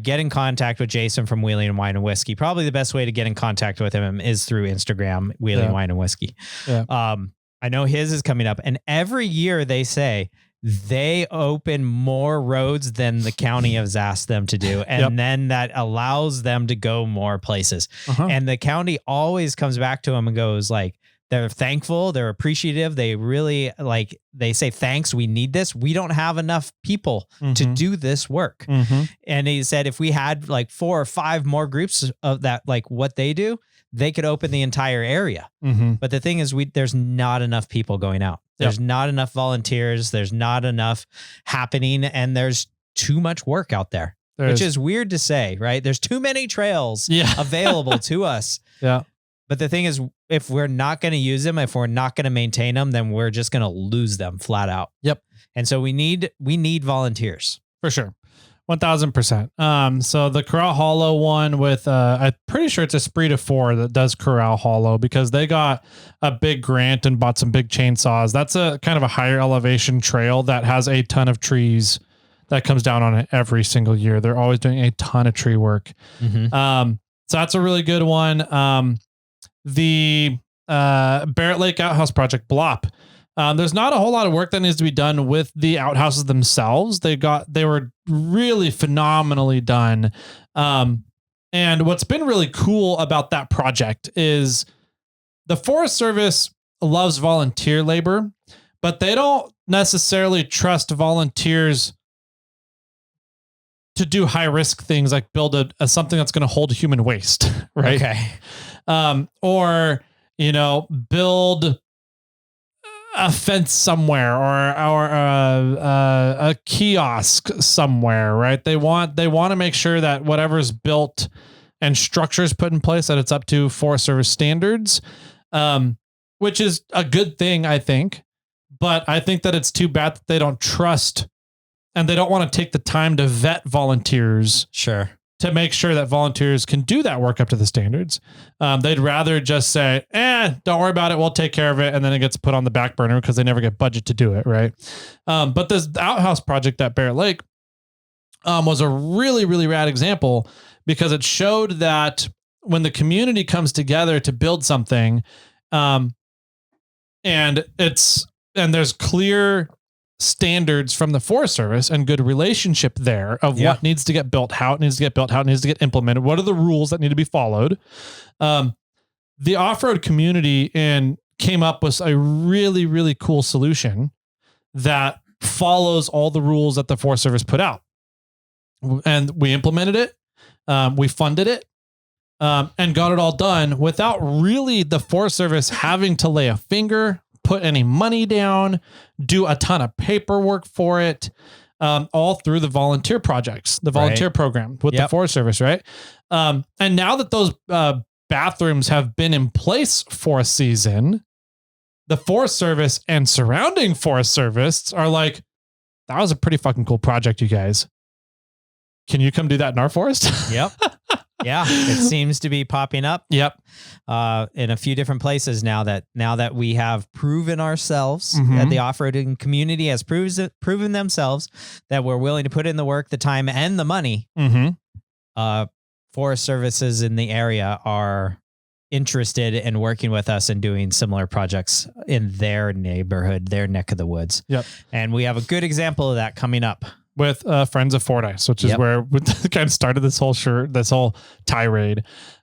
get in contact with Jason from Wheeling and Wine and Whiskey. Probably the best way to get in contact with him is through Instagram, Wheeling Wine and Whiskey. Yeah. I know his is coming up, and every year they say they open more roads than the county has asked them to do. And then that allows them to go more places. And the county always comes back to them and goes like, they're thankful. They're appreciative. They really they say, thanks. We need this. We don't have enough people to do this work. And he said, if we had like 4 or 5 more groups of that, like what they do, they could open the entire area. But the thing is, there's not enough people going out. There's not enough volunteers. There's not enough happening. And there's too much work out there, which is weird to say, right? There's too many trails available to us. But the thing is, if we're not going to use them, if we're not going to maintain them, then we're just going to lose them flat out. And so we need volunteers. For sure. 1,000%. So the Corral Hollow one with, I'm pretty sure it's Esprit de Four that does Corral Hollow, because they got a big grant and bought some big chainsaws. That's a kind of a higher elevation trail that has a ton of trees that comes down on it every single year. They're always doing a ton of tree work. So that's a really good one. The Barrett Lake Outhouse Project, Blob. There's not a whole lot of work that needs to be done with the outhouses themselves. They were really phenomenally done. And what's been really cool about that project is the Forest Service loves volunteer labor, but they don't necessarily trust volunteers to do high risk things like build a something that's going to hold human waste. Right. Okay. Or, build a fence somewhere or a kiosk somewhere, right? They want to make sure that whatever's built and structures put in place, that it's up to Forest Service standards, which is a good thing, I think. But I think that it's too bad that they don't trust and they don't want to take the time to vet volunteers. Sure. To make sure that volunteers can do that work up to the standards. They'd rather just say, don't worry about it. We'll take care of it. And then it gets put on the back burner because they never get budget to do it. Right. But this outhouse project at Barrett Lake was a really, really rad example, because it showed that when the community comes together to build something, and there's clear standards from the Forest Service and good relationship there of what needs to get built, how it needs to get built, how it needs to get implemented, what are the rules that need to be followed. The off-road community came up with a really, really cool solution that follows all the rules that the Forest Service put out. And we implemented it. We funded it and got it all done without really the Forest Service having to lay a finger, put any money down, do a ton of paperwork for it, all through the volunteer projects, the volunteer program with the Forest Service, right? And now that those bathrooms have been in place for a season, the Forest Service and surrounding Forest Service are like, that was a pretty fucking cool project, you guys. Can you come do that in our forest? Yep. Yeah, it seems to be popping up. Yep. In a few different places now that we have proven ourselves, that the off-roading community has proven themselves that we're willing to put in the work, the time, and the money. Forest services in the area are interested in working with us and doing similar projects in their neighborhood, their neck of the woods. Yep. And we have a good example of that coming up. With Friends of Fordyce, which is where we kind of started this whole tirade.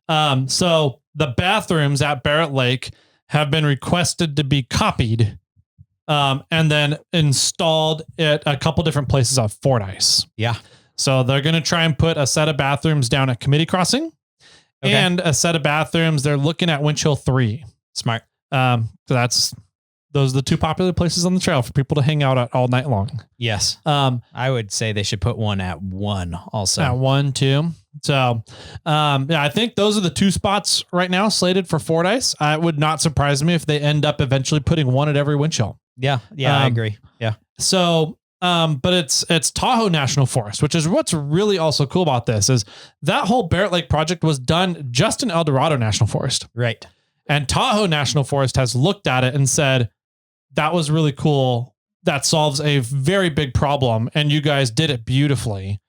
So the bathrooms at Barrett Lake have been requested to be copied and then installed at a couple different places on Fordyce. Yeah. So they're going to try and put a set of bathrooms down at Committee Crossing and a set of bathrooms. They're looking at Winch Hill 3. Smart. So those are the two popular places on the trail for people to hang out at all night long. Yes. I would say they should put one at 1 also. At 1, 2. So, I think those are the 2 spots right now slated for Fordyce. It would not surprise me if they end up eventually putting one at every winch hill. Yeah. I agree. Yeah. So, but it's Tahoe National Forest, which is what's really also cool about this is that whole Barrett Lake project was done just in El Dorado National Forest. Right. And Tahoe National Forest has looked at it and said, that was really cool. That solves a very big problem. And you guys did it beautifully.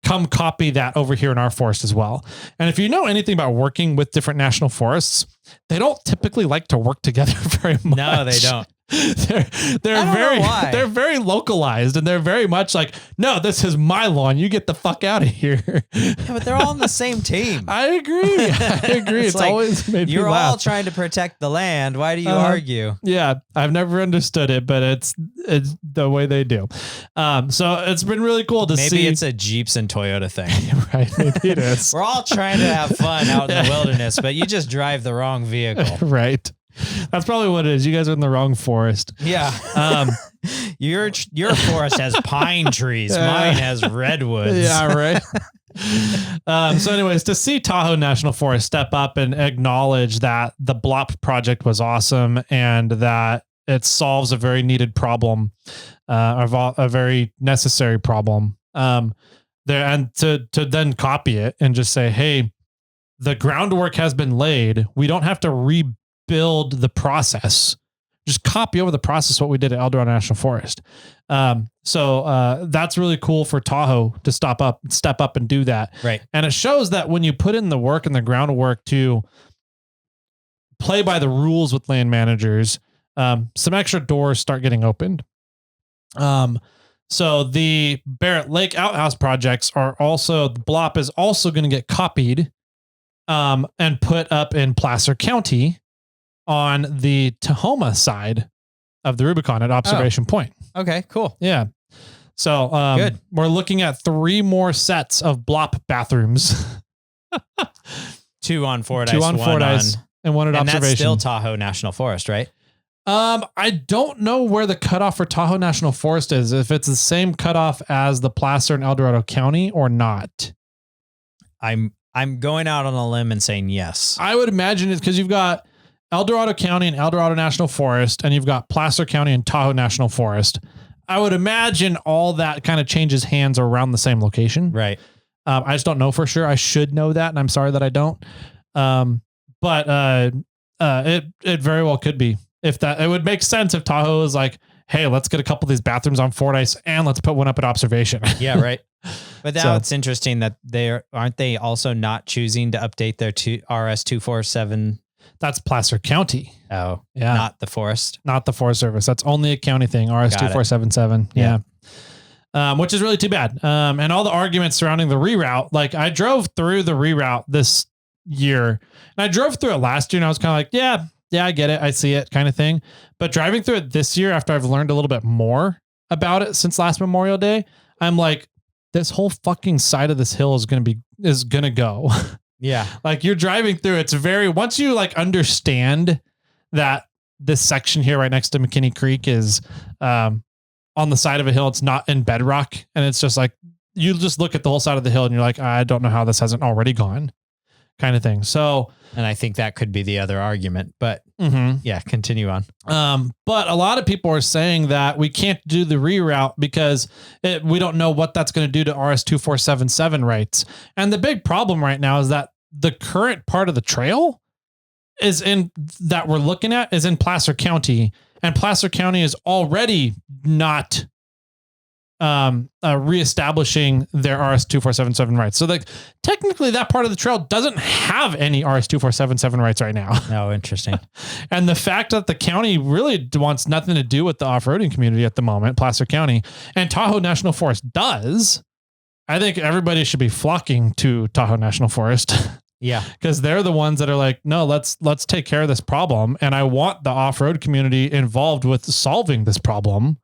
Come copy that over here in our forest as well. And if you know anything about working with different national forests, they don't typically like to work together very much. No, they don't. They're very localized and they're very much like, no, this is my lawn. You get the fuck out of here. Yeah, but they're all on the same team. I agree. It's like, always made me laugh. You're all trying to protect the land. Why do you argue? Yeah, I've never understood it, but it's the way they do. So it's been really cool to see. Maybe it's a Jeeps and Toyota thing. Right, maybe it is. We're all trying to have fun out in the wilderness, but you just drive the wrong vehicle. Right. That's probably what it is. You guys are in the wrong forest. Yeah. Your forest has pine trees. Mine has redwoods. Yeah, right. So anyways, to see Tahoe National Forest step up and acknowledge that the blob project was awesome and that it solves a very needed problem, a very necessary problem. And to then copy it and just say, hey, the groundwork has been laid. We don't have to rebuild the process. Just copy over the process what we did at El Dorado National Forest. So that's really cool for Tahoe to step up and do that. Right. And it shows that when you put in the work and the groundwork to play by the rules with land managers, some extra doors start getting opened. So the Barrett Lake outhouse projects are also, the BLOP is also going to get copied and put up in Placer County on the Tahoma side of the Rubicon at Observation Point. Okay, cool. Yeah. So good. We're looking at 3 more sets of BLOP bathrooms. 2 on Fordyce, 2 on Fordyce, and 1 at Observation. And that's still Tahoe National Forest, right? I don't know where the cutoff for Tahoe National Forest is, if it's the same cutoff as the Placer in El Dorado County or not. I'm going out on a limb and saying yes. I would imagine it's because you've got El Dorado County and El Dorado National Forest, and you've got Placer County and Tahoe National Forest. I would imagine all that kind of changes hands around the same location. Right. I just don't know for sure. I should know that, and I'm sorry that I don't. But it very well could be. If that, it would make sense if Tahoe is like, hey, let's get a couple of these bathrooms on Fordyce and let's put one up at Observation. Yeah, right. But now it's interesting that aren't they also not choosing to update their RS 247? That's Placer County. Oh, yeah. Not the forest. Not the Forest Service. That's only a county thing. RS 2477. Yeah. Which is really too bad. And all the arguments surrounding the reroute, like I drove through the reroute this year and I drove through it last year and I was kind of like, yeah, I get it. I see it kind of thing. But driving through it this year, after I've learned a little bit more about it since last Memorial Day, I'm like, this whole fucking side of this hill is going to go. Yeah. Like you're driving through, it's once you like understand that this section here right next to McKinney Creek is on the side of a hill, it's not in bedrock. And it's just like, you just look at the whole side of the hill and you're like, I don't know how this hasn't already gone, kind of thing. So, and I think that could be the other argument, but yeah, continue on. But a lot of people are saying that we can't do the reroute because we don't know what that's going to do to RS-2477 rights. And the big problem right now is that the current part of the trail that we're looking at is in Placer County, and Placer County is already not reestablishing their RS-2477 rights. So like technically that part of the trail doesn't have any RS-2477 rights right now. Oh, interesting. And the fact that the county really wants nothing to do with the off-roading community at the moment, Placer County, and Tahoe National Forest does, I think everybody should be flocking to Tahoe National Forest. Yeah. Because they're the ones that are like, no, let's take care of this problem. And I want the off-road community involved with solving this problem.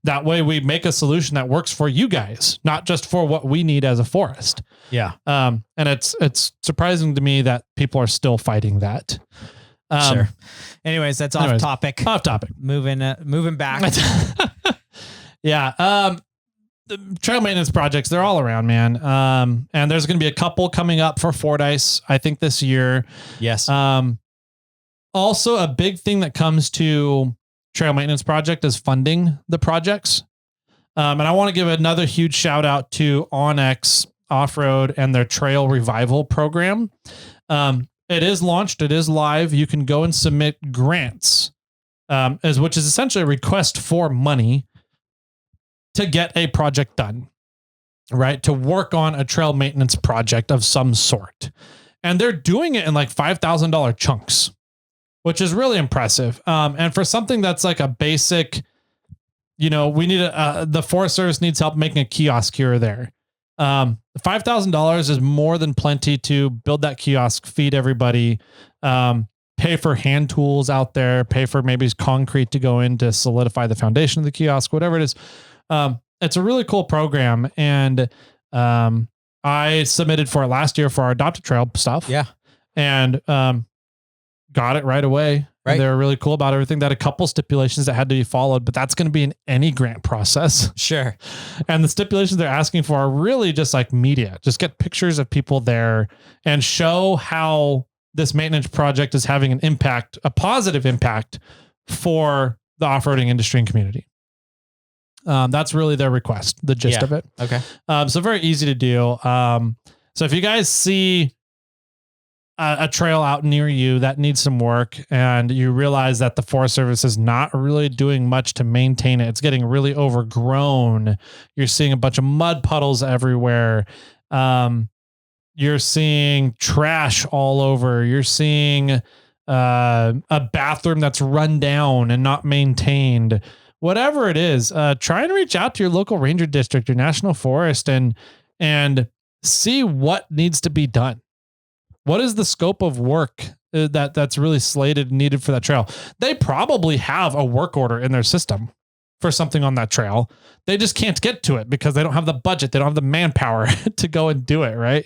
That way we make a solution that works for you guys, not just for what we need as a forest. Yeah. And it's surprising to me that people are still fighting that. Sure. Anyways, that's off topic. Off topic. Moving back. Yeah. The trail maintenance projects, they're all around, man. And there's going to be a couple coming up for Fordyce, I think this year. Yes. Also a big thing that comes to trail maintenance project is funding the projects. And I want to give another huge shout out to Onyx Off-Road and their Trail Revival Program. It is launched. It is live. You can go and submit grants, which is essentially a request for money to get a project done, right? To work on a trail maintenance project of some sort. And they're doing it in like $5,000 chunks, which is really impressive. And for something that's like a basic, we need the Forest Service needs help making a kiosk here or there. $5,000 is more than plenty to build that kiosk, feed everybody, pay for hand tools out there, pay for maybe concrete to go in to solidify the foundation of the kiosk, whatever it is. It's a really cool program. And I submitted for it last year for our Adopted Trail stuff. Yeah. And got it right away. Right. They were really cool about everything. That a couple stipulations that had to be followed, but that's going to be in any grant process. Sure. And the stipulations they're asking for are really just like media. Just get pictures of people there and show how this maintenance project is having an impact, a positive impact for the off-roading industry and community. That's really their request, the gist of it. Okay. So very easy to do. So if you guys see a trail out near you that needs some work and you realize that the Forest Service is not really doing much to maintain it, it's getting really overgrown. You're seeing a bunch of mud puddles everywhere. You're seeing trash all over. You're seeing a bathroom that's run down and not maintained. Whatever it is, try and reach out to your local ranger district, your national forest, and see what needs to be done. What is the scope of work that's really slated and needed for that trail? They probably have a work order in their system for something on that trail. They just can't get to it because they don't have the budget. They don't have the manpower to go and do it. Right.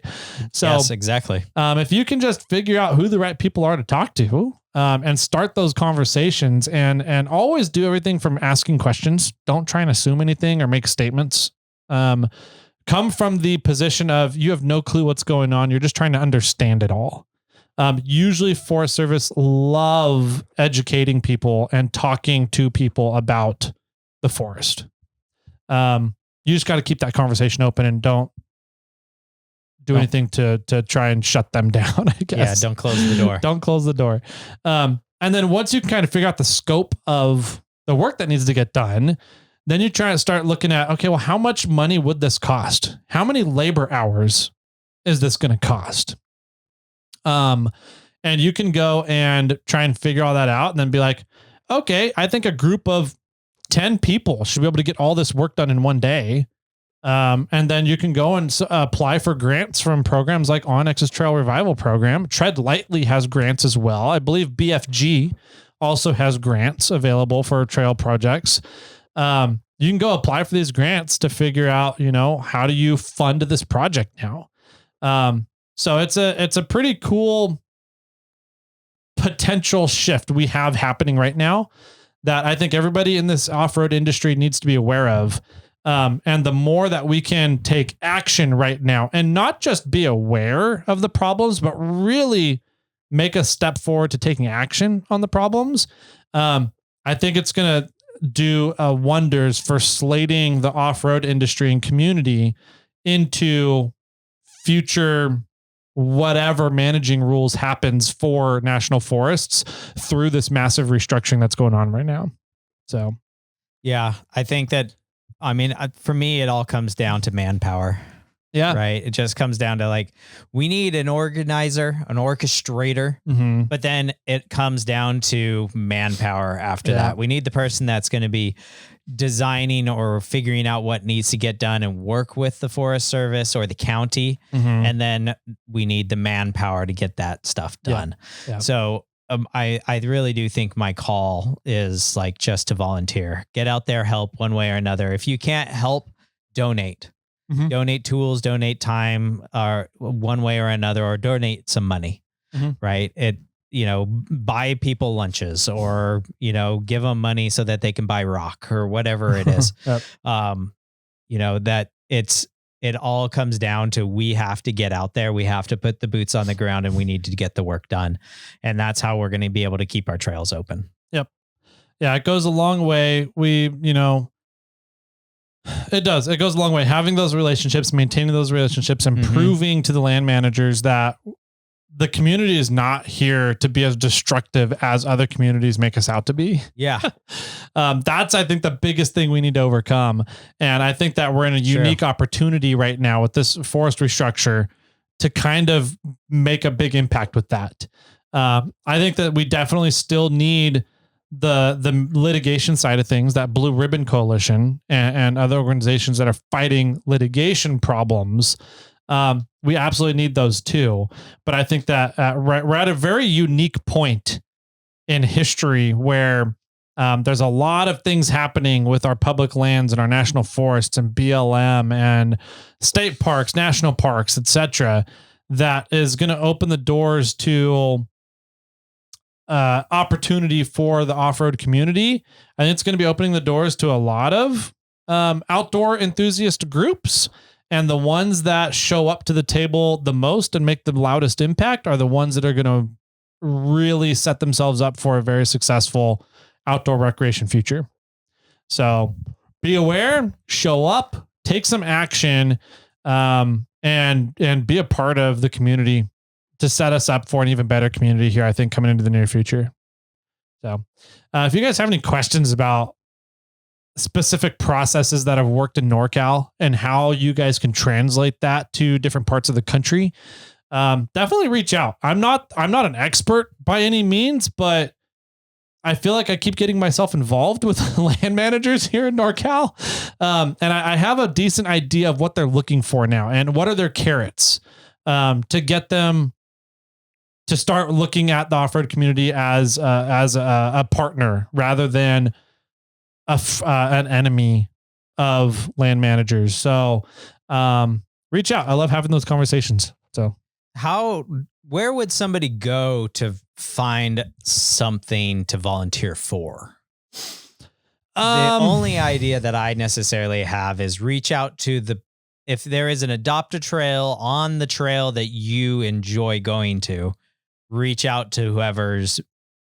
So yes, exactly. If you can just figure out who the right people are to talk to, and start those conversations and always do everything from asking questions. Don't try and assume anything or make statements. Come from the position of you have no clue what's going on. You're just trying to understand it all. Usually Forest Service love educating people and talking to people about the forest. You just got to keep that conversation open and don't do anything to try and shut them down, I guess. Yeah, don't close the door. Don't close the door. And then once you kind of figure out the scope of the work that needs to get done, then you try to start looking at, okay, well, how much money would this cost? How many labor hours is this going to cost? And you can go and try and figure all that out and then be like, okay, I think a group of 10 people should be able to get all this work done in one day. And then you can go and apply for grants from programs like Onyx's Trail Revival Program. Tread Lightly has grants as well. I believe BFG also has grants available for trail projects. you can go apply for these grants to figure out, how do you fund this project now? So it's a pretty cool potential shift we have happening right now that I think everybody in this off-road industry needs to be aware of. And the more that we can take action right now and not just be aware of the problems, but really make a step forward to taking action on the problems. I think it's going to do wonders for slating the off-road industry and community into future whatever managing rules happens for national forests through this massive restructuring that's going on right now. So, yeah, I think that, for me, it all comes down to manpower. Yeah. Right. It just comes down to like, we need an organizer, an orchestrator, but then it comes down to manpower after that. We need the person that's going to be designing or figuring out what needs to get done and work with the Forest Service or the county. And then we need the manpower to get that stuff done. Yeah. So I really do think my call is like just to volunteer, get out there, help one way or another. If you can't help, donate. Donate tools, donate time, or one way or another, or donate some money, right? Buy people lunches or, give them money so that they can buy rock or whatever it is. It all comes down to, we have to get out there. We have to put the boots on the ground and we need to get the work done. And that's how we're going to be able to keep our trails open. Yep. Yeah. It goes a long way. It does. It goes a long way. Having those relationships, maintaining those relationships, and proving to the land managers that the community is not here to be as destructive as other communities make us out to be. Yeah. That's, I think, the biggest thing we need to overcome. And I think that we're in a unique opportunity right now with this forest restructure to kind of make a big impact with that. I think that we definitely still need the litigation side of things, that Blue Ribbon Coalition and other organizations that are fighting litigation problems. We absolutely need those too. But I think that we're at a very unique point in history where there's a lot of things happening with our public lands and our national forests and BLM and state parks, national parks, etc., that is going to open the doors to opportunity for the off-road community. I think it's going to be opening the doors to a lot of outdoor enthusiast groups, and the ones that show up to the table the most and make the loudest impact are the ones that are going to really set themselves up for a very successful outdoor recreation future. So be aware, show up, take some action, and be a part of the community to set us up for an even better community here, I think, coming into the near future. So if you guys have any questions about specific processes that have worked in NorCal and how you guys can translate that to different parts of the country, definitely reach out. I'm not an expert by any means, but I feel like I keep getting myself involved with land managers here in NorCal. And I have a decent idea of what they're looking for now and what are their carrots to get them to start looking at the off-road community as a partner rather than an enemy of land managers. So reach out. I love having those conversations. So where would somebody go to find something to volunteer for? The only idea that I necessarily have is reach out to if there is an adopt a trail on the trail that you enjoy going to, reach out to whoever's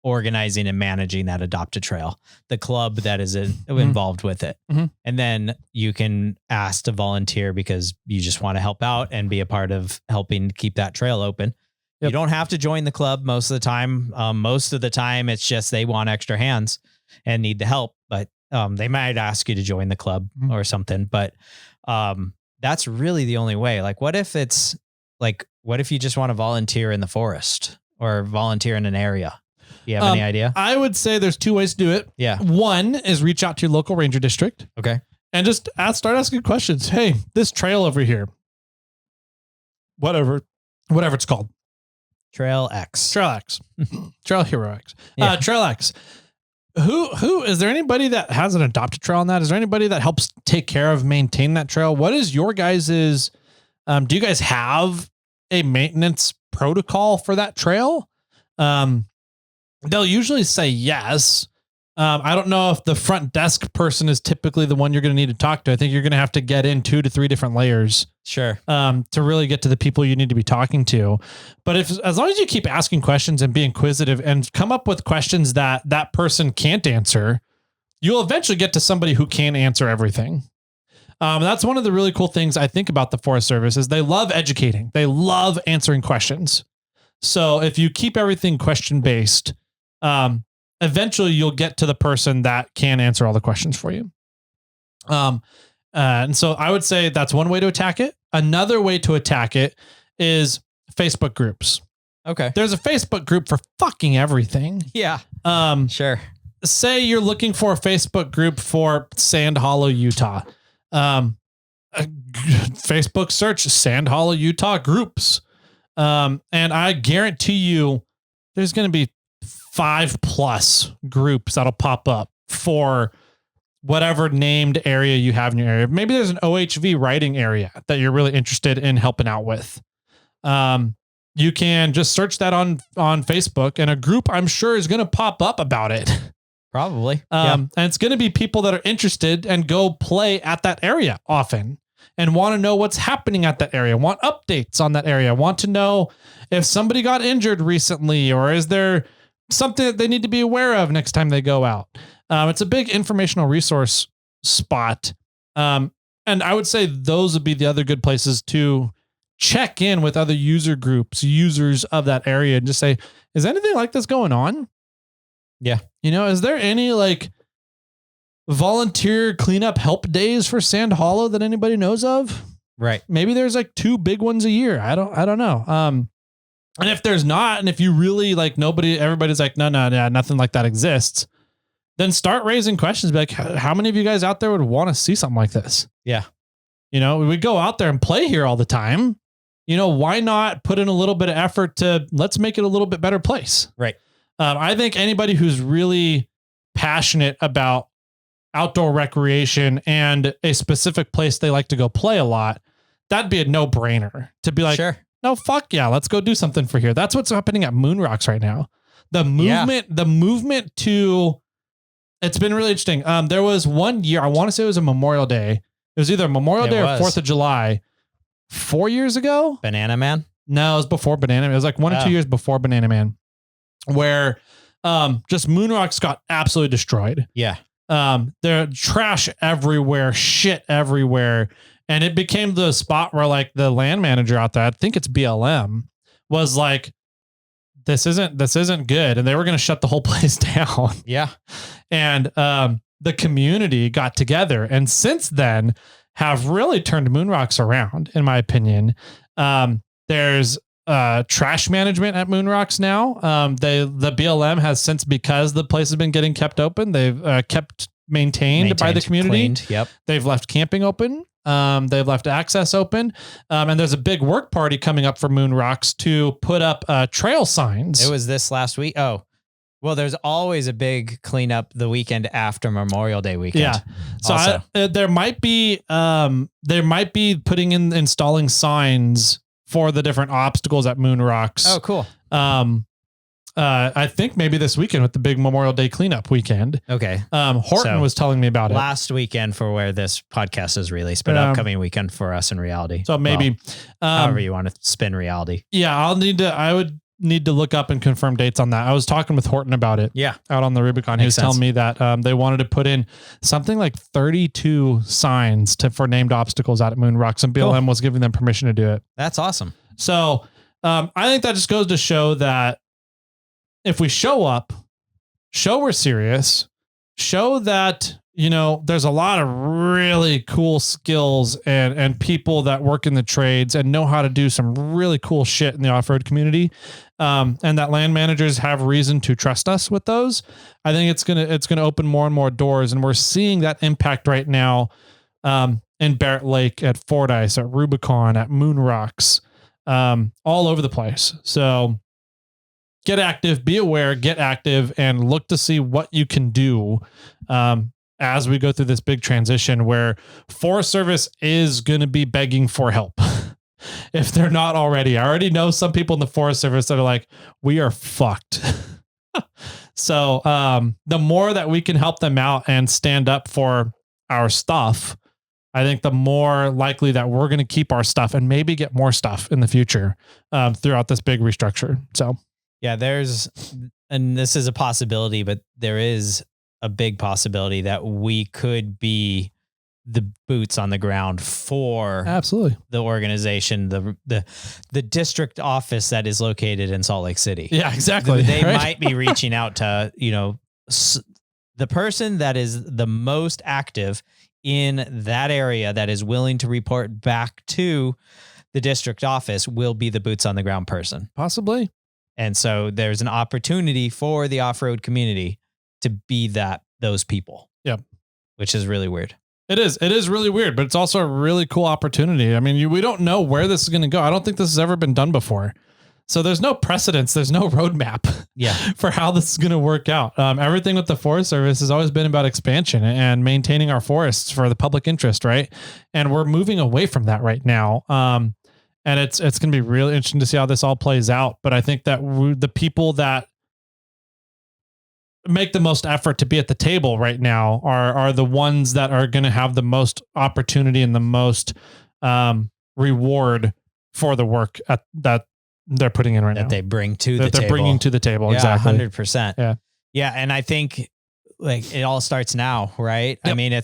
organizing and managing that adopt a trail, the club that is involved with it. And then you can ask to volunteer because you just want to help out and be a part of helping keep that trail open. You don't have to join the club most of the time. Most of the time it's just they want extra hands and need the help, but they might ask you to join the club or something. But that's really the only way. Like, what if you just want to volunteer in the forest or volunteer in an area? Do you have any idea? I would say there's two ways to do it. Yeah. One is reach out to your local ranger district. Okay. And just start asking questions. Hey, this trail over here, whatever it's called. Trail X. Trail Hero X. Yeah. Trail X. Who is there anybody that has an adopted trail on that? Is there anybody that helps take care of maintain that trail? What is your guys's, do you guys have a maintenance protocol for that trail? They'll usually say yes. I don't know if the front desk person is typically the one you're going to need to talk to. I think you're going to have to get in 2 to 3 different layers. Sure. To really get to the people you need to be talking to. But as long as you keep asking questions and be inquisitive and come up with questions that that person can't answer, you'll eventually get to somebody who can answer everything. That's one of the really cool things I think about the Forest Service is they love educating. They love answering questions. So if you keep everything question based, eventually you'll get to the person that can answer all the questions for you. And so I would say that's one way to attack it. Another way to attack it is Facebook groups. Okay. There's a Facebook group for fucking everything. Yeah. Sure. Say you're looking for a Facebook group for Sand Hollow, Utah. Facebook search Sand Hollow, Utah groups. And I guarantee you there's going to be 5+ groups that'll pop up for whatever named area you have in your area. Maybe there's an OHV writing area that you're really interested in helping out with. You can just search that on Facebook, and a group I'm sure is going to pop up about it. Probably. And it's going to be people that are interested and go play at that area often and want to know what's happening at that area, want updates on that area, want to know if somebody got injured recently, or is there something that they need to be aware of next time they go out. It's a big informational resource spot. And I would say those would be the other good places to check in with other user groups, users of that area, and just say, is anything like this going on? Yeah. You know, is there any like volunteer cleanup help days for Sand Hollow that anybody knows of? Right. Maybe there's like 2 big ones a year. I don't know. And if there's not, and if you really like everybody's like, no, nothing like that exists, then start raising questions. Be like, how many of you guys out there would want to see something like this? Yeah. You know, we go out there and play here all the time. You know, why not put in a little bit of effort to let's make it a little bit better place? Right. I think anybody who's really passionate about outdoor recreation and a specific place they like to go play a lot, that'd be a no-brainer to be like, sure. No, fuck yeah, let's go do something for here. That's what's happening at Moon Rocks right now. The movement to, it's been really interesting. There was one year, I want to say it was a Memorial Day. It was either Memorial Day or 4th of July 4 years ago. Banana Man? No, it was before Banana Man. It was like 1 or 2 years before Banana Man, where just Moon Rocks got absolutely destroyed. Yeah. There trash everywhere, shit everywhere. And it became the spot where like the land manager out there, I think it's BLM, was like, this isn't good. And they were going to shut the whole place down. Yeah. And the community got together and since then have really turned Moon Rocks around, in my opinion. There's trash management at Moon Rocks now. The BLM has since, because the place has been getting kept open, they've kept maintained by the community. Cleaned, yep. They've left camping open. They've left access open. And there's a big work party coming up for Moon Rocks to put up trail signs. It was this last week. Oh, well, there's always a big cleanup the weekend after Memorial Day weekend. Yeah. So there might be installing signs for the different obstacles at Moon Rocks. Oh, cool. I think maybe this weekend with the big Memorial Day cleanup weekend. Okay. Horton was telling me about it last weekend for where this podcast is released, but upcoming weekend for us in reality. So maybe, however you want to spin reality. Yeah, I would need to look up and confirm dates on that. I was talking with Horton about it. Yeah. Out on the Rubicon. He was telling me that they wanted to put in something like 32 signs for named obstacles out at Moon Rocks, and BLM was giving them permission to do it. That's awesome. So I think that just goes to show that if we show up, show we're serious, show that, you know, there's a lot of really cool skills and people that work in the trades and know how to do some really cool shit in the off-road community. And that land managers have reason to trust us with those. I think it's going to open more and more doors. And we're seeing that impact right now in Barrett Lake, at Fordyce, at Rubicon, at Moon Rocks, all over the place. So get active, be aware, get active, and look to see what you can do as we go through this big transition where Forest Service is going to be begging for help. If they're not already. I already know some people in the Forest Service that are like, we are fucked. So the more that we can help them out and stand up for our stuff, I think the more likely that we're going to keep our stuff and maybe get more stuff in the future throughout this big restructure. So yeah, and this is a possibility, but there is a big possibility that we could be the boots on the ground for absolutely the organization, the district office that is located in Salt Lake City. Yeah, exactly. They might be reaching out to, the person that is the most active in that area that is willing to report back to the district office will be the boots on the ground person. Possibly. And so there's an opportunity for the off-road community to be those people. Yep. Which is really weird. It is really weird, but it's also a really cool opportunity. I mean, we don't know where this is going to go. I don't think this has ever been done before. So there's no precedence. There's no roadmap for how this is going to work out. Everything with the Forest Service has always been about expansion and maintaining our forests for the public interest. Right. And we're moving away from that right now. And it's going to be really interesting to see how this all plays out. But I think that the people that make the most effort to be at the table right now are the ones that are going to have the most opportunity and the most reward for the work that they're putting in right now. That they bring to the table. They're bringing to the table. Yeah, exactly. 100%. Yeah. Yeah. And I think like it all starts now, right? Yep. I mean,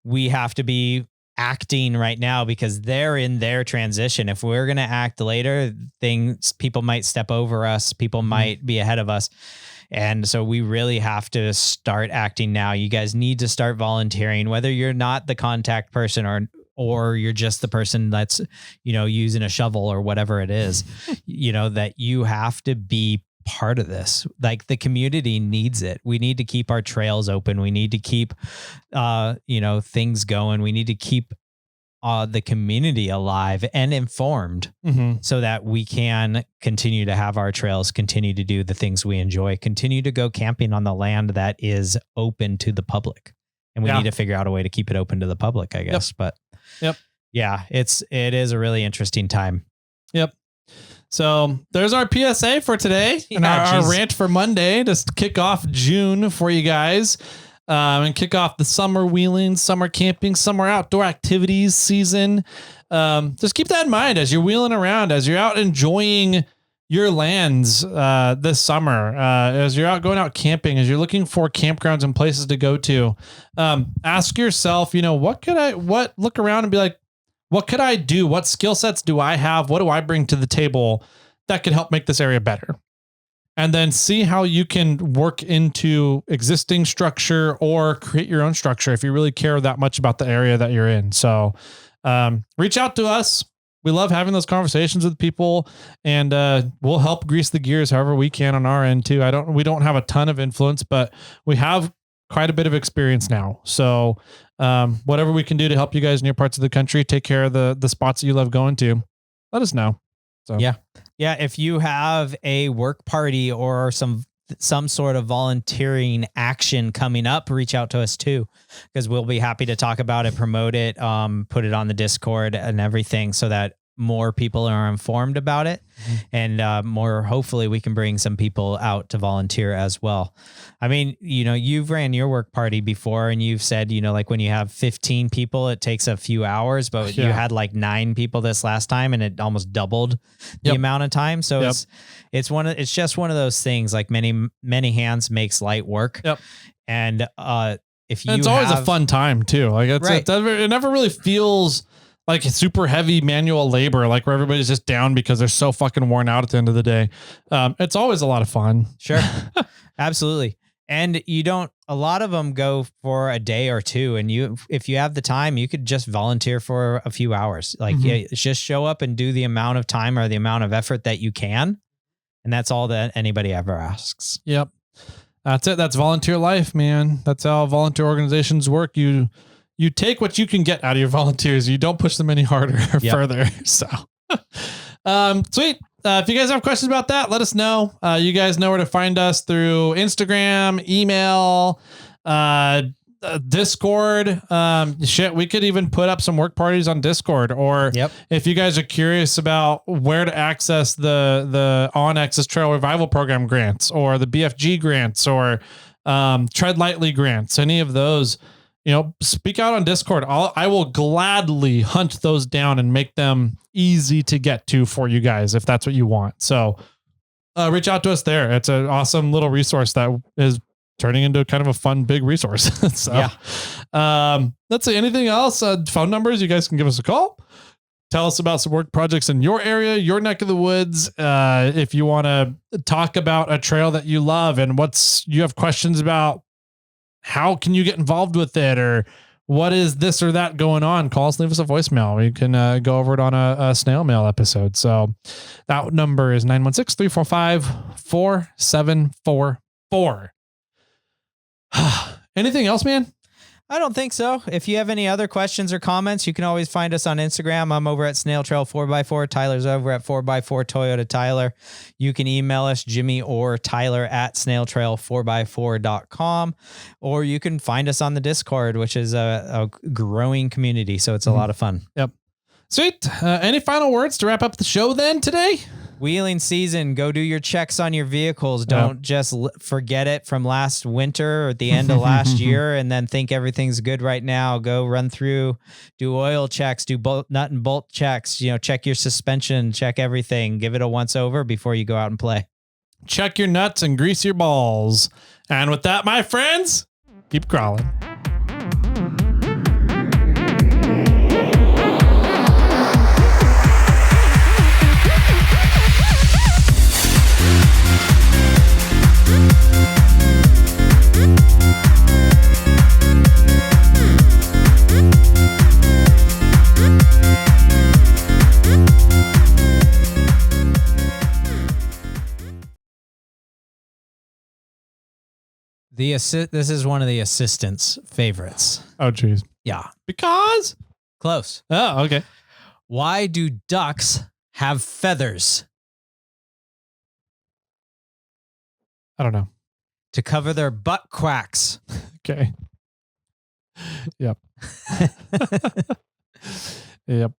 we have to be acting right now because they're in their transition. If we're going to act later, people might step over us. People might be ahead of us. And so we really have to start acting now. You guys need to start volunteering, whether you're not the contact person or you're just the person that's, using a shovel or whatever it is, that you have to be part of this. Like the community needs it. We need to keep our trails open. We need to keep, things going. We need to keep the community alive and informed so that we can continue to have our trails, continue to do the things we enjoy, continue to go camping on the land that is open to the public. And we need to figure out a way to keep it open to the public, I guess. But yeah, it is a really interesting time. Yep. So there's our PSA for today and our rant for Monday to kick off June for you guys. And kick off the summer wheeling, summer camping, summer outdoor activities season. Just keep that in mind as you're wheeling around, as you're out enjoying your lands this summer, as you're out going out camping, as you're looking for campgrounds and places to go to. Ask yourself, look around and be like, what could I do? What skill sets do I have? What do I bring to the table that could help make this area better? And then see how you can work into existing structure or create your own structure if you really care that much about the area that you're in. So reach out to us. We love having those conversations with people, and we'll help grease the gears however we can on our end too. We don't have a ton of influence, but we have quite a bit of experience now. So whatever we can do to help you guys in your parts of the country, take care of the spots that you love going to, let us know. So Yeah. If you have a work party or some sort of volunteering action coming up, reach out to us too, because we'll be happy to talk about it, promote it, put it on the Discord and everything so that more people are informed about it. And hopefully we can bring some people out to volunteer as well. I mean, you've ran your work party before and you've said, like when you have 15 people, it takes a few hours, but you had like 9 people this last time and it almost doubled the amount of time. So it's just one of those things, like many hands makes light work. Yep. And it's always a fun time too. Like it never really feels like super heavy manual labor, like where everybody's just down because they're so fucking worn out at the end of the day. It's always a lot of fun. Sure. Absolutely. And a lot of them go for a day or two. And if you have the time, you could just volunteer for a few hours. Like just show up and do the amount of time or the amount of effort that you can. And that's all that anybody ever asks. Yep. That's it. That's volunteer life, man. That's how volunteer organizations work. You take what you can get out of your volunteers. You don't push them any harder or further. So, sweet. if you guys have questions about that, let us know. You guys know where to find us through Instagram, email, Discord. We could even put up some work parties on Discord, or if you guys are curious about where to access the Onyx Trail Revival Program grants, or the BFG grants, or Tread Lightly grants, any of those, speak out on Discord. I will gladly hunt those down and make them easy to get to for you guys if that's what you want. So reach out to us there. It's an awesome little resource that is turning into kind of a fun, big resource. So, let's see. Anything else? Phone numbers. You guys can give us a call. Tell us about some work projects in your area, your neck of the woods. If you want to talk about a trail that you love and you have questions about, how can you get involved with it, or what is this or that going on, call us, leave us a voicemail. We can go over it on a snail mail episode. So that number is 916-345-4744. Anything else, man? I don't think so. If you have any other questions or comments, you can always find us on Instagram. I'm over at SnailTrail4x4. Tyler's over at 4x4 Toyota Tyler. You can email us, Jimmy or Tyler, at SnailTrail4x4.com, or you can find us on the Discord, which is a growing community. So it's a lot of fun. Yep. Sweet. Any final words to wrap up the show then today? Wheeling season. Go do your checks on your vehicles. Don't just forget it from last winter or at the end of last year and then think everything's good right now. Go run through, do oil checks, do nut and bolt checks, check your suspension, check everything. Give it a once over before you go out and play. Check your nuts and grease your balls. And with that, my friends, keep crawling. This is one of the assistant's favorites. Oh, geez. Yeah. Because? Close. Oh, okay. Why do ducks have feathers? I don't know. To cover their butt quacks. Okay. Yep. Yep.